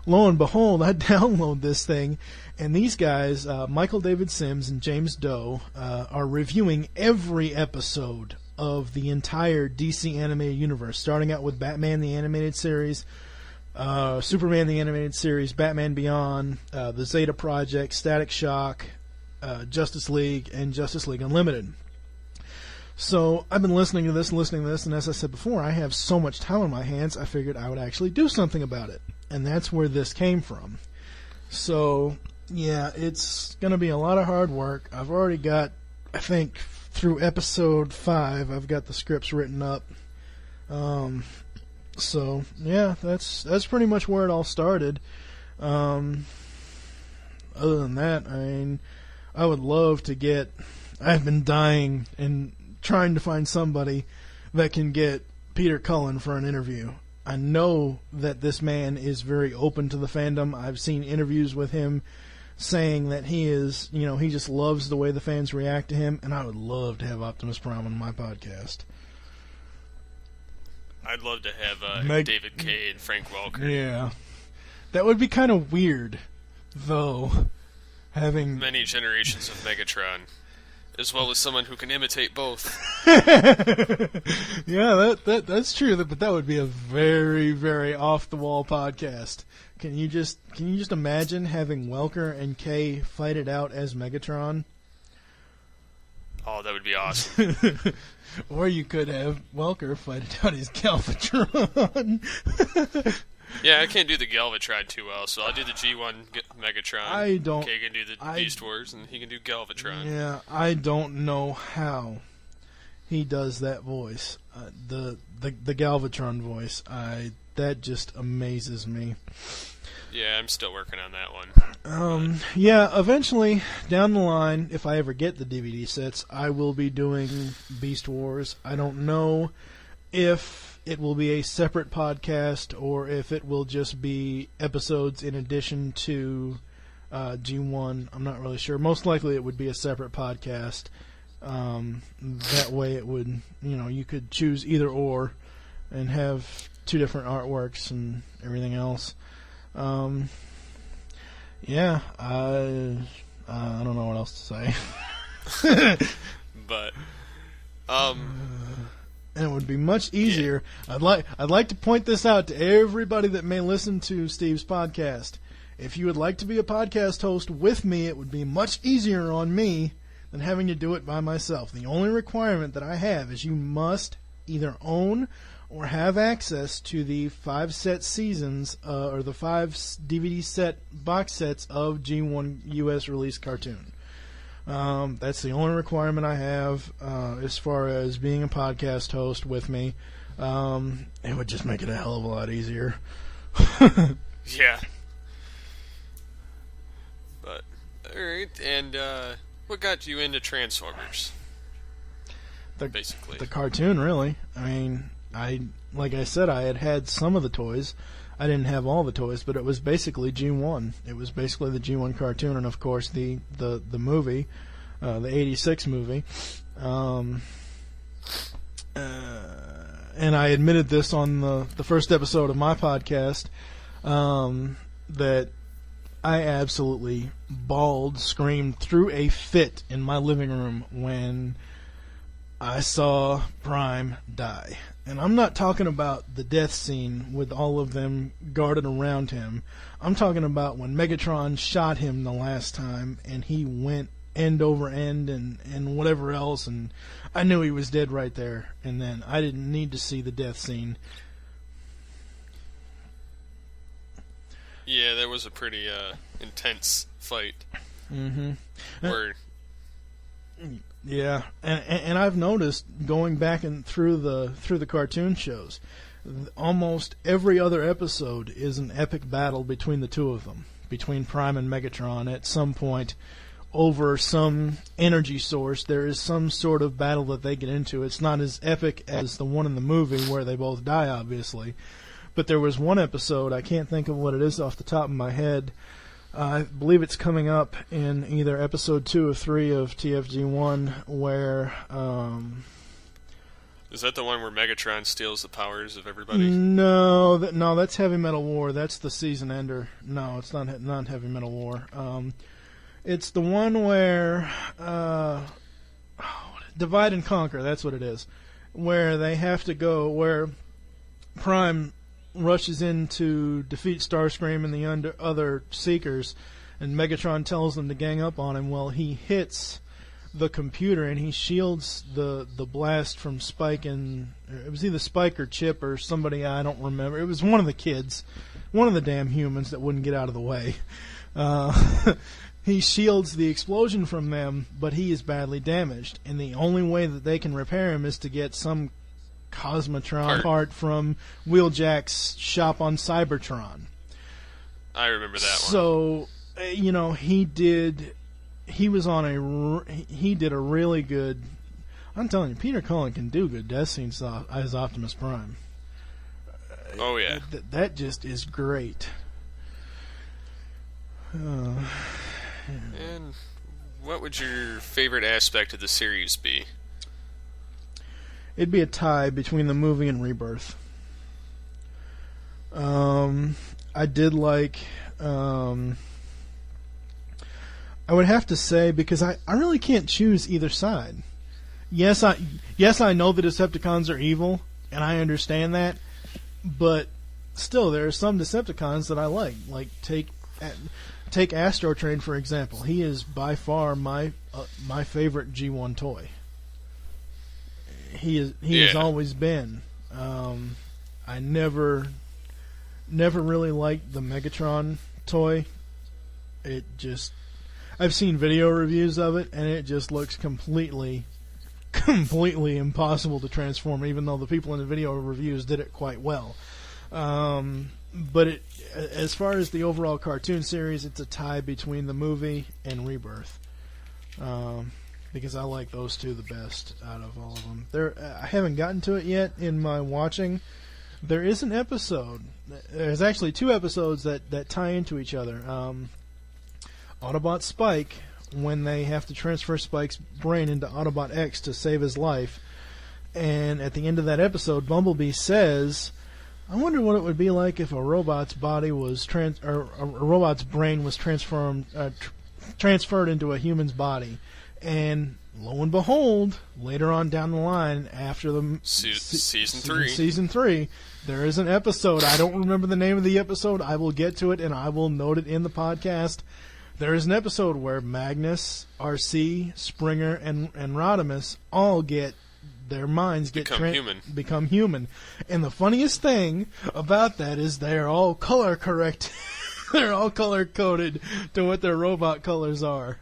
Lo and behold, I download this thing, and these guys, Michael David Sims and James Doe, are reviewing every episode of the entire DC animated universe, starting out with Batman the Animated Series, Superman the Animated Series, Batman Beyond, the Zeta Project, Static Shock, Justice League, and Justice League Unlimited. So I've been listening to this, and as I said before, I have so much time on my hands, I figured I would actually do something about it. And that's where this came from. So, yeah, it's going to be a lot of hard work. I've already got, I think, through episode 5, I've got the scripts written up. So, yeah, that's pretty much where it all started. Other than that, I mean, I would love to get... I've been dying and trying to find somebody that can get Peter Cullen for an interview. I know that this man is very open to the fandom. I've seen interviews with him saying that he is, he just loves the way the fans react to him, and I would love to have Optimus Prime on my podcast. I'd love to have David Kaye and Frank Welker. Yeah. That would be kind of weird, though, having... Many generations of Megatron, as well as someone who can imitate both. Yeah, that's true, but that would be a very, very off-the-wall podcast. Can you just imagine having Welker and Kay fight it out as Megatron? Oh, that would be awesome. Or you could have Welker fight it out as Galvatron. Yeah, I can't do the Galvatron too well, so I'll do the G1 Megatron. Kay can do the Beast Wars, and he can do Galvatron. Yeah, I don't know how he does that voice. The Galvatron voice. That just amazes me. Yeah, I'm still working on that one. Yeah, eventually, down the line, if I ever get the DVD sets, I will be doing Beast Wars. I don't know if it will be a separate podcast or if it will just be episodes in addition to G1. I'm not really sure. Most likely it would be a separate podcast. That way it would, you could choose either or and have 2 different artworks and everything else. Yeah, I don't know what else to say. But, and it would be much easier. Yeah. I'd like to point this out to everybody that may listen to Steve's podcast. If you would like to be a podcast host with me, it would be much easier on me than having to do it by myself. The only requirement that I have is you must either own or have access to the 5 set seasons or the 5 DVD set box sets of G1 US release cartoon. That's the only requirement I have as far as being a podcast host with me. It would just make it a hell of a lot easier. Yeah. But, alright, and what got you into Transformers? Basically. The cartoon, really. I mean, like I said, I had some of the toys. I didn't have all the toys, but it was basically G1. It was basically the G1 cartoon, and of course the movie, the '86 movie. And I admitted this on the first episode of my podcast, that I absolutely bawled, screamed, threw a fit in my living room when I saw Prime die. And I'm not talking about the death scene with all of them guarded around him. I'm talking about when Megatron shot him the last time and he went end over end and whatever else, and I knew he was dead right there. And then I didn't need to see the death scene. Yeah, that was a pretty intense fight. Mm-hmm. Where... Yeah, and I've noticed going back and through the cartoon shows, almost every other episode is an epic battle between the two of them, between Prime and Megatron. At some point, over some energy source, there is some sort of battle that they get into. It's not as epic as the one in the movie where they both die, obviously, but there was one episode, I can't think of what it is off the top of my head. I believe it's coming up in either episode 2 or 3 of TFG1 where... Is that the one where Megatron steals the powers of everybody? No, that's Heavy Metal War. That's the season ender. No, it's not Heavy Metal War. It's the one where... Divide and Conquer, that's what it is. Where they have to go, where Prime rushes in to defeat Starscream and the other Seekers, and Megatron tells them to gang up on him. Well, he hits the computer and he shields the blast from Spike, and it was either Spike or Chip or somebody, I don't remember. It was one of the kids, one of the damn humans that wouldn't get out of the way. He shields the explosion from them, but he is badly damaged, and the only way that they can repair him is to get some Cosmotron part from Wheeljack's shop on Cybertron. I remember that one. So, he did a really good... I'm telling you, Peter Cullen can do good death scenes as Optimus Prime. Oh, yeah. That just is great. And what would your favorite aspect of the series be? It'd be a tie between the movie and Rebirth. I did like... I would have to say, because I really can't choose either side. Yes, I know that Decepticons are evil, and I understand that, but still, there are some Decepticons that I like. Like, take Astro Train, for example. He is by far my favorite G1 toy. He has always been. I never really liked the Megatron toy. I've seen video reviews of it, and it just looks completely impossible to transform, even though the people in the video reviews did it quite well. But as far as the overall cartoon series, it's a tie between the movie and Rebirth. Because I like those two the best out of all of them. I haven't gotten to it yet in my watching. There is an episode. There's actually 2 episodes that tie into each other. Autobot Spike, when they have to transfer Spike's brain into Autobot X to save his life, and at the end of that episode, Bumblebee says, "I wonder what it would be like if a robot's body was a robot's brain was transferred into a human's body." And lo and behold, later on down the line, after the season 3, there is an episode. I don't remember the name of the episode. I will get to it, and I will note it in the podcast. There is an episode where Magnus, RC, Springer, and Rodimus all get their minds become human. And the funniest thing about that is they are all color correct. They're all color coded to what their robot colors are.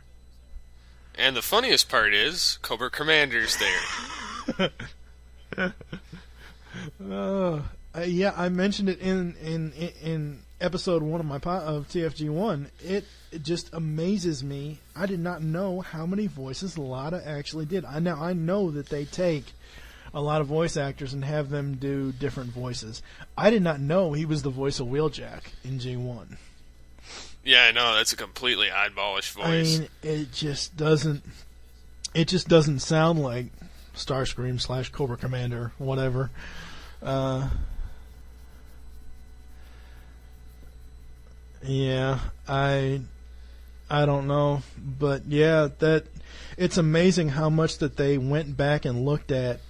And the funniest part is Cobra Commander's there. Yeah, I mentioned it in episode 1 of TFG1. It just amazes me. I did not know how many voices Lotta actually did. I know that they take a lot of voice actors and have them do different voices. I did not know he was the voice of Wheeljack in G1. Yeah, I know. That's a completely oddballish voice. I mean, it just doesn't sound like Starscream / Cobra Commander, whatever. Yeah, I I don't know, but yeah, it's amazing how much that they went back and looked at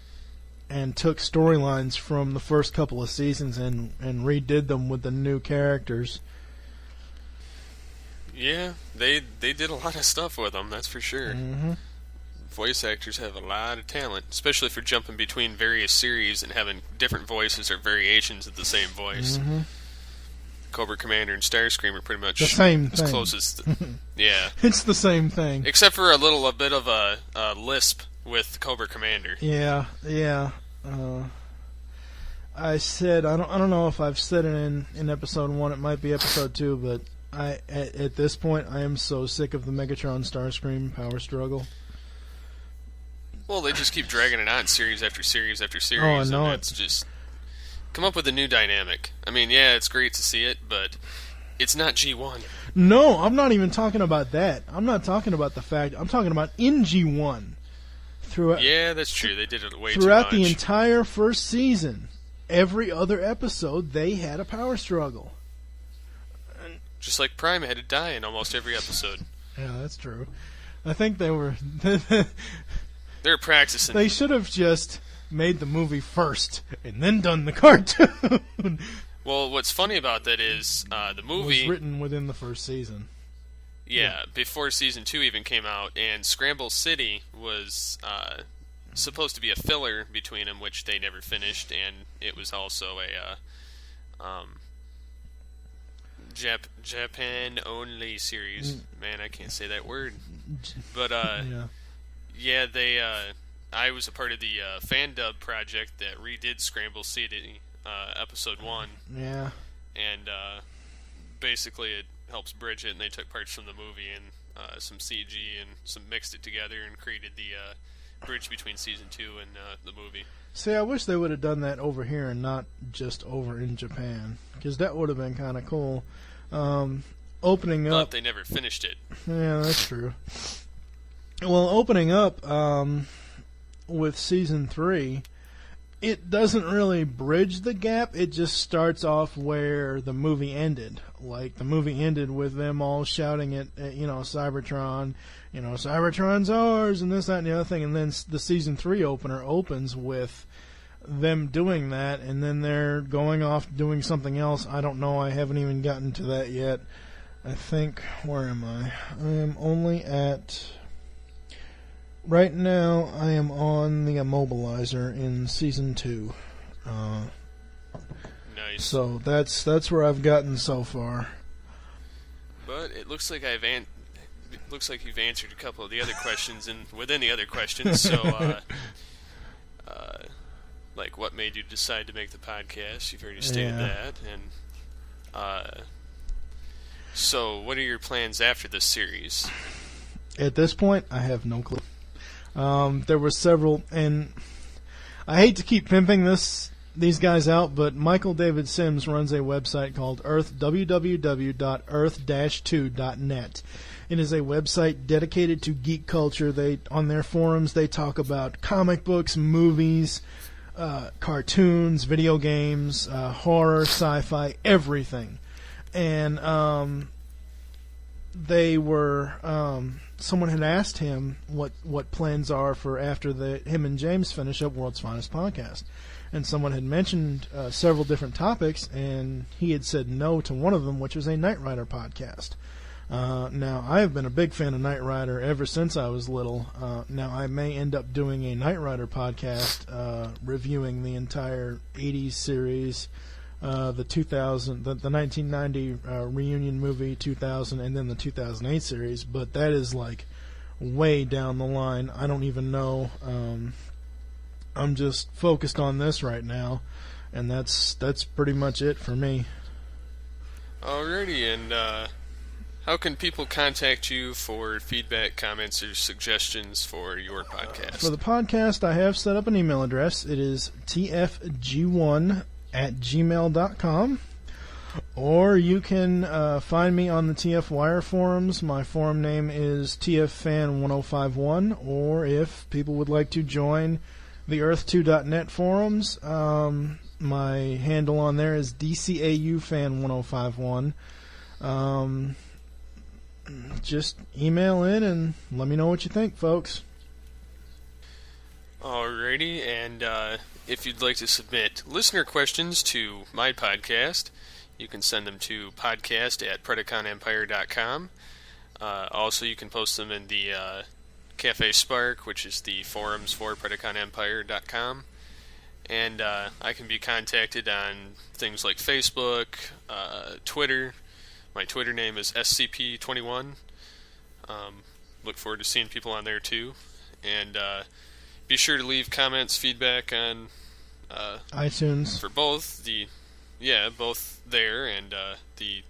and took storylines from the first couple of seasons and redid them with the new characters. Yeah, they did a lot of stuff with them, that's for sure. Mm-hmm. Voice actors have a lot of talent, especially for jumping between various series and having different voices or variations of the same voice. Mm-hmm. Cobra Commander and Starscream are pretty much the same as thing. close as... yeah. It's the same thing. Except for a bit of a lisp with Cobra Commander. Yeah. I said, I don't know if I've said it in episode 1, it might be episode 2, but at this point, I am so sick of the Megatron Starscream power struggle. Well, they just keep dragging it on series after series after series. Oh, I know and it. It's just... Come up with a new dynamic. I mean, yeah, it's great to see it, but it's not G1. No, I'm not even talking about that. I'm not talking about the fact. I'm talking about in G1. Yeah, that's true. They did it way too much. Throughout the entire first season, every other episode, they had a power struggle. Just like Prime had to die in almost every episode. Yeah, that's true. I think they were... They're practicing. They should have just made the movie first and then done the cartoon. Well, what's funny about that is the movie was written within the first season. Yeah, before season 2 even came out, and Scramble City was supposed to be a filler between them, which they never finished, and it was also a Japan only series. Man, I can't say that word. But yeah, they. I was a part of the fan dub project that redid Scramble City episode 1. Yeah. And basically it helps bridge it, and they took parts from the movie and some CG and mixed it together and created the bridge between season 2 and the movie. See, I wish they would have done that over here and not just over in Japan, because that would have been kind of cool. Opening up... But they never finished it. Yeah, that's true. Well, opening up with season 3, it doesn't really bridge the gap. It just starts off where the movie ended. Like, the movie ended with them all shouting at Cybertron, Cybertron's ours, and this, that, and the other thing. And then the season 3 opener opens with them doing that, and then they're going off doing something else. I don't know. I haven't even gotten to that yet. I think, where am I? I am only at... Right now, I am on the Immobilizer in season 2. Nice. So that's where I've gotten so far. But it looks like you've answered a couple of the other questions within the other questions. So, like, what made you decide to make the podcast? You've already stated that, and so what are your plans after this series? At this point, I have no clue. There were several, and I hate to keep pimping these guys out, but Michael David Sims runs a website called www.earth-2.net. It is a website dedicated to geek culture. On their forums, they talk about comic books, movies, cartoons, video games, horror, sci-fi, everything. And they were... someone had asked him what plans are for after him and James finish up World's Finest Podcast. And someone had mentioned several different topics, and he had said no to one of them, which was a Knight Rider podcast. Now, I have been a big fan of Knight Rider ever since I was little. Now, I may end up doing a Knight Rider podcast reviewing the entire 80s series, the 1990 reunion movie, 2000, and then the 2008 series, but that is like way down the line. I don't even know. I'm just focused on this right now, and that's pretty much it for me. Alrighty, and how can people contact you for feedback, comments, or suggestions for your podcast? For the podcast, I have set up an email address. It is tfg1@gmail.com, or you can find me on the TF Wire forums. My forum name is tffan1051, or if people would like to join the earth2.net forums, my handle on there is dcaufan1051. just email in and let me know what you think, folks. Alrighty, and if you'd like to submit listener questions to my podcast, you can send them to podcast@PredaconEmpire.com. Also, you can post them in the Cafe Spark, which is the forums for PredaconEmpire.com. And I can be contacted on things like Facebook, Twitter. My Twitter name is SCP21. Look forward to seeing people on there too. And be sure to leave comments, feedback on iTunes for both both there and the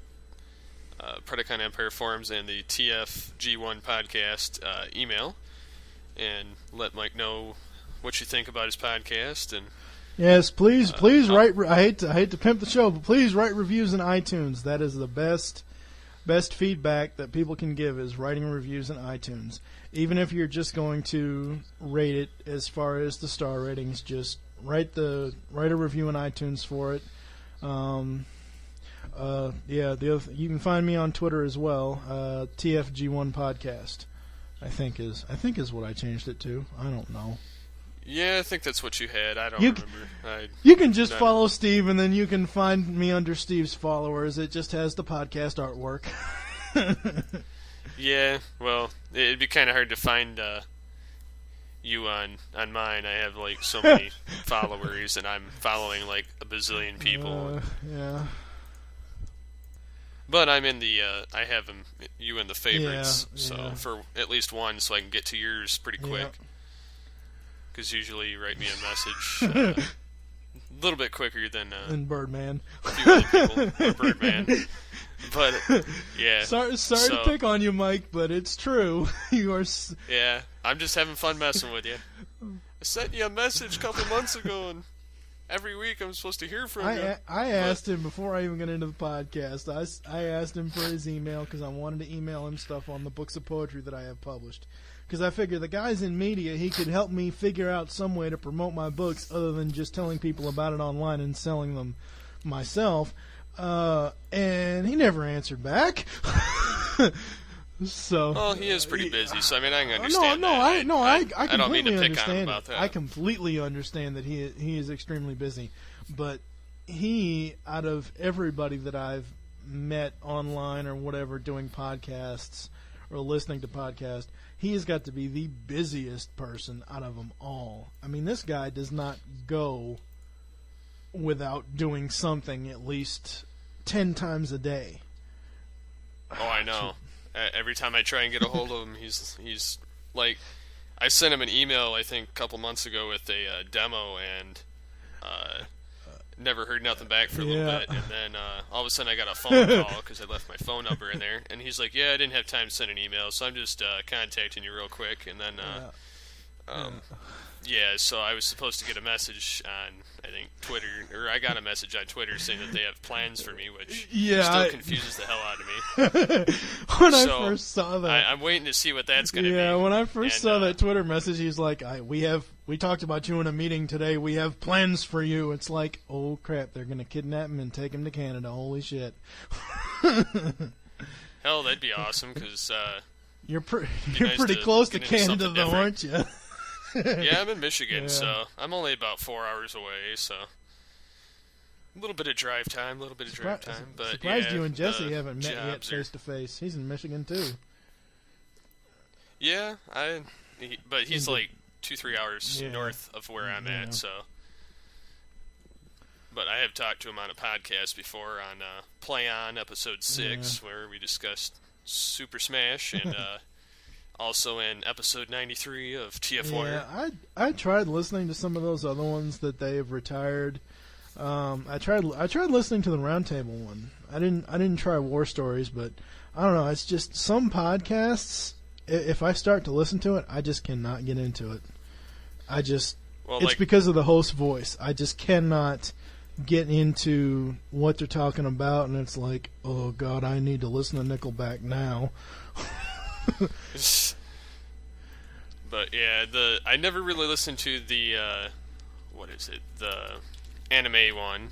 Predacon Empire forums and the TFG1 podcast email, and let Mike know what you think about his podcast. And yes, please write. I hate to pimp the show, but please write reviews in iTunes. That is the best feedback that people can give, is writing reviews in iTunes. Even if you're just going to rate it as far as the star ratings, just write a review in iTunes for it. You can find me on Twitter as well. TFG1 podcast, I think is what I changed it to. I don't know. Yeah, I think that's what you had. I don't remember. You can just follow Steve, and then you can find me under Steve's followers. It just has the podcast artwork. Yeah, well, it'd be kind of hard to find you on mine. I have like so many followers, and I'm following like a bazillion people. Yeah. But I'm in the I have you in the favorites, yeah. So for at least one, so I can get to yours pretty quick. Because usually you write me a message a little bit quicker than Birdman. A few other people, or Birdman. But yeah. Sorry to pick on you, Mike, but it's true. You are. Yeah, I'm just having fun messing with you. I sent you a message a couple months ago, and every week I'm supposed to hear from you. I asked him before I even got into the podcast. I asked him for his email because I wanted to email him stuff on the books of poetry that I have published. Because I figured the guy's in media, he could help me figure out some way to promote my books other than just telling people about it online and selling them myself. And he never answered back. So. Well, he is pretty busy, so I mean I can understand that. I I don't mean to completely pick on him understand about that. I completely understand that he is extremely busy, but he, out of everybody that I've met online or whatever doing podcasts or listening to podcasts, he has got to be the busiest person out of them all. I mean, this guy does not go without doing something at least 10 times a day. Oh, I know. Every time I try and get a hold of him, he's like, I sent him an email I think a couple months ago with a demo, and never heard nothing back for a little bit, and then all of a sudden I got a phone call because I left my phone number in there, and he's like, yeah, I didn't have time to send an email, so I'm just contacting you real quick. And then so I was supposed to get a message on, I think, Twitter, or I got a message on Twitter saying that they have plans for me, which still confuses the hell out of me. When I first saw that, I'm waiting to see what that's going to be. Yeah, when I first saw that Twitter message, he's like, we talked about you in a meeting today. We have plans for you. It's like, oh crap, they're going to kidnap him and take him to Canada. Holy shit. Hell, that'd be awesome, because you're pretty close to Canada, though, aren't you? Yeah, I'm in Michigan, so I'm only about 4 hours away, so a little bit of drive time, But surprised you and Jesse haven't met yet face to face. He's in Michigan too. Yeah, but he's like 2-3 hours north of where I'm at, so. But I have talked to him on a podcast before on Play On episode 6, where we discussed Super Smash, and also in episode 93 of TF1. Yeah, I tried listening to some of those other ones that they have retired. I tried listening to the Roundtable one. I didn't try War Stories, but I don't know. It's just some podcasts. If I start to listen to it, I just cannot get into it. It's because of the host voice. I just cannot get into what they're talking about, and it's like, oh God, I need to listen to Nickelback now. But yeah, I never really listened to the the anime one,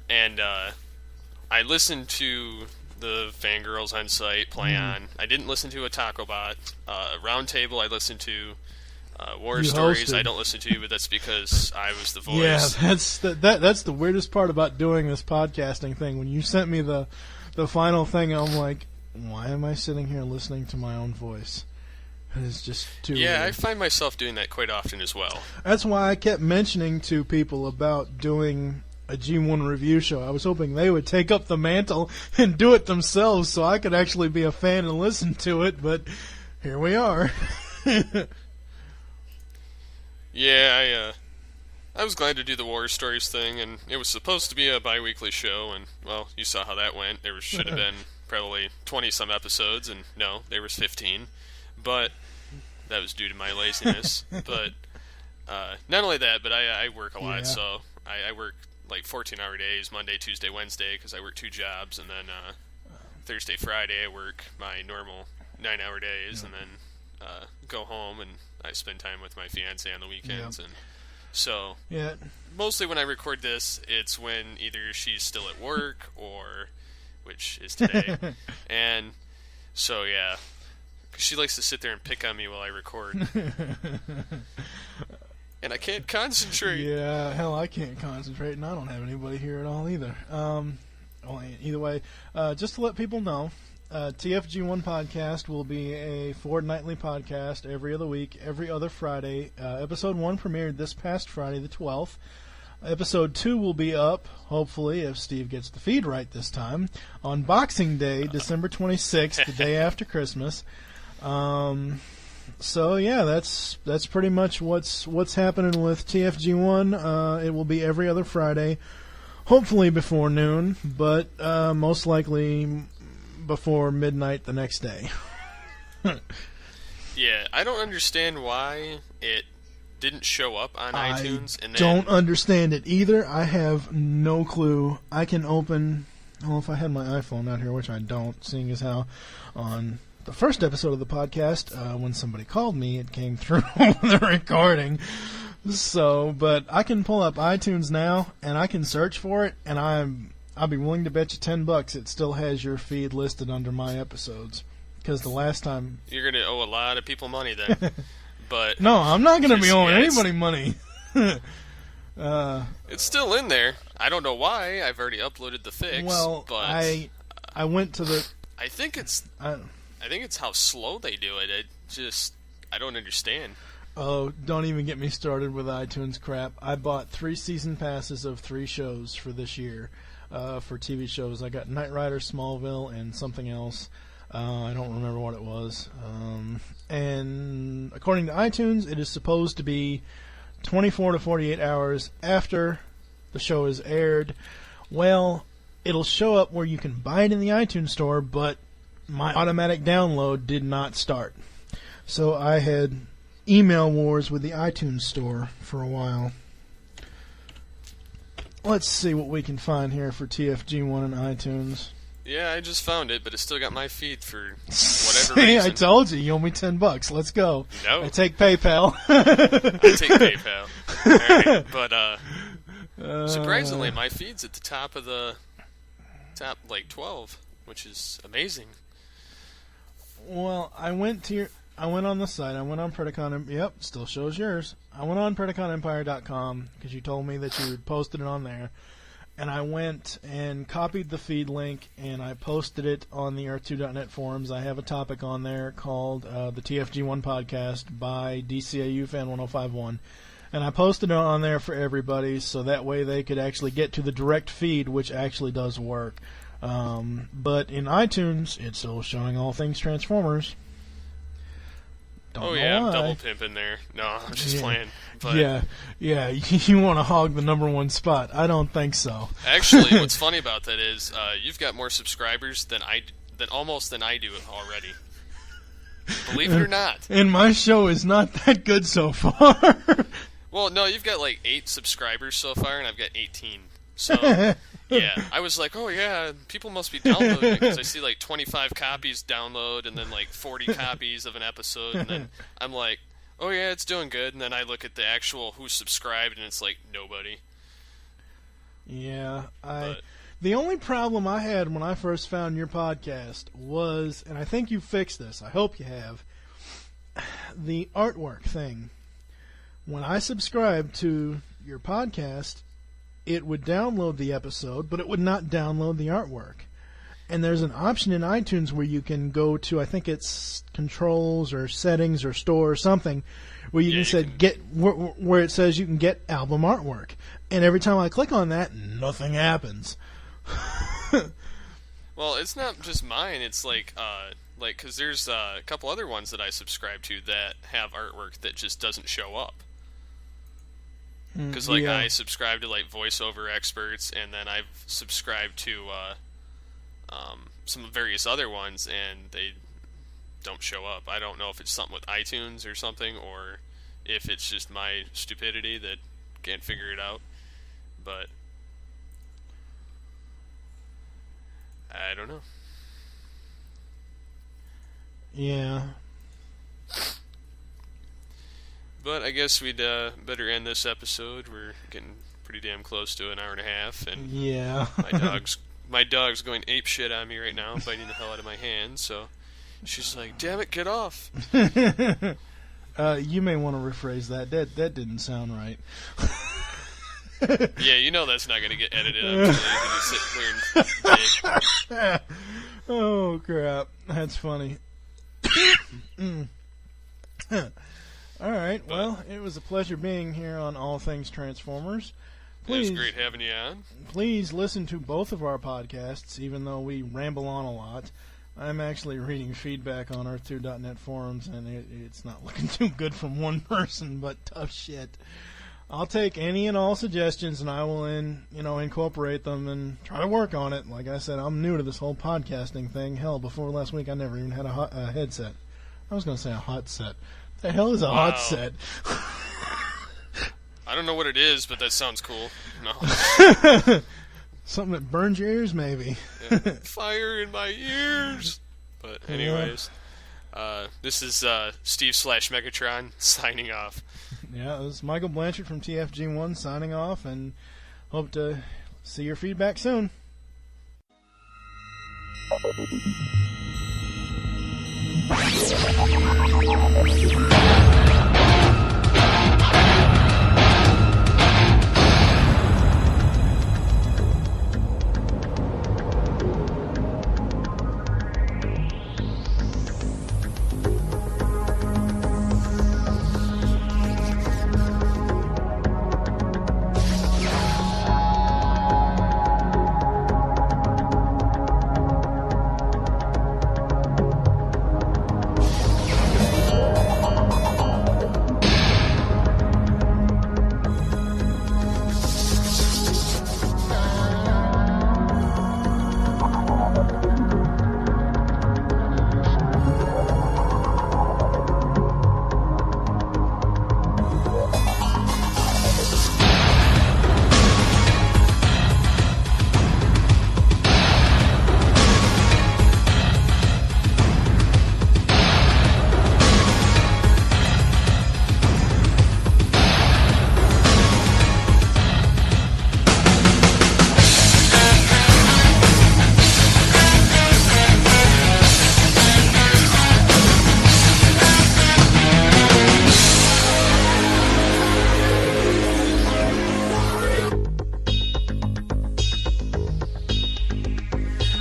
and I listened to the Fangirls on Site play on. I didn't listen to a Taco Bot. Roundtable I listened to. War Stories I don't listen to, but that's because I was the voice. Yeah, that's the weirdest part about doing this podcasting thing. When you sent me the final thing, I'm like, why am I sitting here listening to my own voice? It's just too weird. I find myself doing that quite often as well. That's why I kept mentioning to people about doing a G1 review show. I was hoping they would take up the mantle and do it themselves so I could actually be a fan and listen to it, but here we are. Yeah, I was glad to do the War Stories thing, and it was supposed to be a bi-weekly show, and, well, you saw how that went. There should have been probably 20-some episodes, and no, there was 15. But that was due to my laziness. But not only that, but I work a lot, so I work like 14-hour days, Monday, Tuesday, Wednesday, because I work 2 jobs, and then Thursday, Friday, I work my normal 9-hour days, and then go home, and I spend time with my fiance on the weekends, and so mostly when I record this, it's when either she's still at work or, which is today, and so she likes to sit there and pick on me while I record. And I can't concentrate. Yeah, hell, I can't concentrate, and I don't have anybody here at all either. Either way, just to let people know, TFG1 Podcast will be a fortnightly podcast every other week, every other Friday. Episode 1 premiered this past Friday, the 12th. Episode 2 will be up, hopefully, if Steve gets the feed right this time, on Boxing Day, December 26th, the day after Christmas. So yeah, that's pretty much what's happening with TFG1. It will be every other Friday, hopefully before noon, but most likely before midnight the next day. Yeah, I don't understand why it didn't show up on iTunes. And don't understand it either. I have no clue. I can open... Well, if I had my iPhone out here, which I don't, seeing as how on the first episode of the podcast, when somebody called me, it came through the recording. So, but I can pull up iTunes now, and I can search for it, and I'll be willing to bet you $10 it still has your feed listed under my episodes. Because the last time... You're going to owe a lot of people money then. But no, I'm not going to be owing anybody money. It's still in there. I don't know why. I've already uploaded the fix. Well, but I went to the... I think it's how slow they do it. I don't understand. Oh, don't even get me started with iTunes crap. I bought 3 season passes of 3 shows for this year, for TV shows. I got Knight Rider, Smallville, and something else. I don't remember what it was. And according to iTunes, it is supposed to be 24 to 48 hours after the show is aired. Well, it'll show up where you can buy it in the iTunes store, but my automatic download did not start. So I had email wars with the iTunes store for a while. Let's see what we can find here for TFG1 and iTunes. Yeah, I just found it, but it still got my feed for whatever See, reason. I told you owe me $10. Let's go. No. I take PayPal. I take PayPal. All right, but surprisingly, my feed's at the top of the top 12, which is amazing. Well, I went on the site. I went on Predacon. Yep, still shows yours. I went on PredaconEmpire.com because you told me that you had posted it on there. And I went and copied the feed link, and I posted it on the Earth2.net forums. I have a topic on there called the TFG1 Podcast by DCAU Fan 1051. And I posted it on there for everybody, so that way they could actually get to the direct feed, which actually does work. But in iTunes, it's still showing all things Transformers. Don't know I'm why. double pimping there. No, I'm just playing. But Yeah, you want to hog the #1 spot. I don't think so. Actually, what's funny about that is you've got more subscribers than I do already. Believe it or not. And my show is not that good so far. Well, no, you've got 8 subscribers so far, and I've got 18. So, yeah, I was like, oh yeah, people must be downloading it, because I see 25 copies download, and then 40 copies of an episode, and then I'm like, oh yeah, it's doing good, and then I look at the actual who's subscribed, and it's nobody. Yeah, The only problem I had when I first found your podcast was, and I think you fixed this, I hope you have, the artwork thing. When I subscribed to your podcast, it would download the episode, but it would not download the artwork. And there's an option in iTunes where you can go to, I think it's controls or settings or store or something, where you can get where it says you can get album artwork. And every time I click on that, nothing happens. Well, it's not just mine. It's like, because there's a couple other ones that I subscribe to that have artwork that just doesn't show up. Because I subscribe to like voiceover experts, and then I've subscribed to some various other ones, and they don't show up. I don't know if it's something with iTunes or something, or if it's just my stupidity that can't figure it out. But I don't know. Yeah. But I guess we'd better end this episode. We're getting pretty damn close to an hour and a half, and yeah. my dog's going ape shit on me right now, biting the hell out of my hand. So she's like, "Damn it, get off!" You may want to rephrase that. That didn't sound right. Yeah, you know that's not going to get edited. I'm just going to sit there and dig. Oh crap, that's funny. All right, well, it was a pleasure being here on All Things Transformers. It was great having you on. Please listen to both of our podcasts, even though we ramble on a lot. I'm actually reading feedback on Earth2.net forums, and it's not looking too good from one person, but tough shit. I'll take any and all suggestions, and I will incorporate them and try to work on it. Like I said, I'm new to this whole podcasting thing. Hell, before last week, I never even had a headset. I was going to say a hot set. The hell is a hot set? I don't know what it is, but that sounds cool. No. Something that burns your ears, maybe. Yeah. Fire in my ears. But anyways, this is Steve/Megatron signing off. Yeah, this is Michael Blanchard from TFG1 signing off, and hope to see your feedback soon.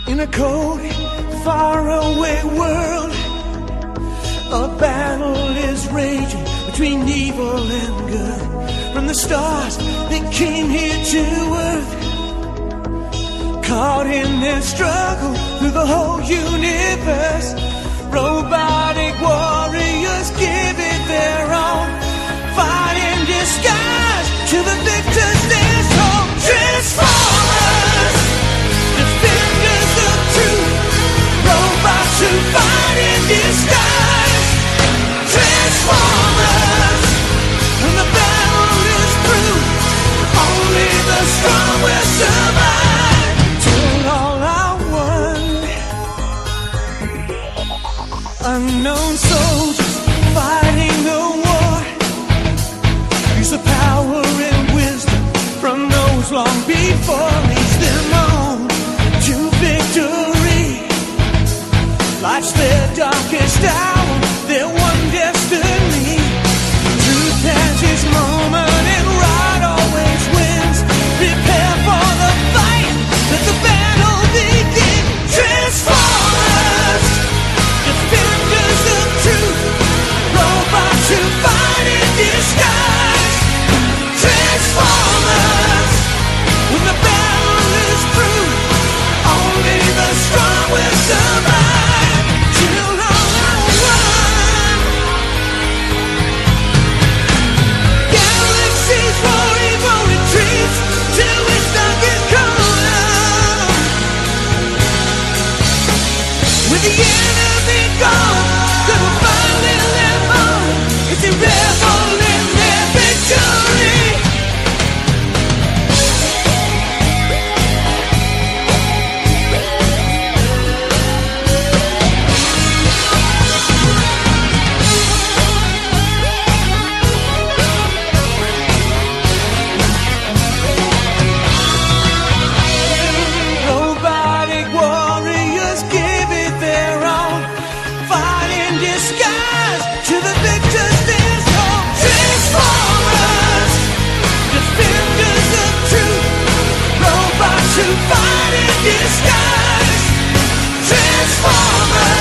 In a cold, faraway world, a battle is raging between evil and good. From the stars that came here to earth, caught in their struggle through the whole universe, robotic warriors give it their own, fight in disguise to the victors their soul. Transformers, defenders of truth, robots who fight in disguise. Transformers, when the battle is through, only the strong will survive. Till all are one. Unknown soldiers fighting the war, use the power and wisdom from those long before. them on to victory. Life's their darkest hour, their one destiny. Truth has its moment and right always wins. Prepare for the fight, let the battle begin. Transformers, defenders of truth, robots who fight in disguise. Transformers, when the battle is through, only the strong will survive. Till all one. Galaxies for evil retreats till its darkest corner. With the enemy gone, they will finally live on. It's a rebel in their victory. Robotic warriors give it their own. Fight in disguise to the victors there's hope. Transformers, defenders of truth, robots who fight in disguise. Transformers.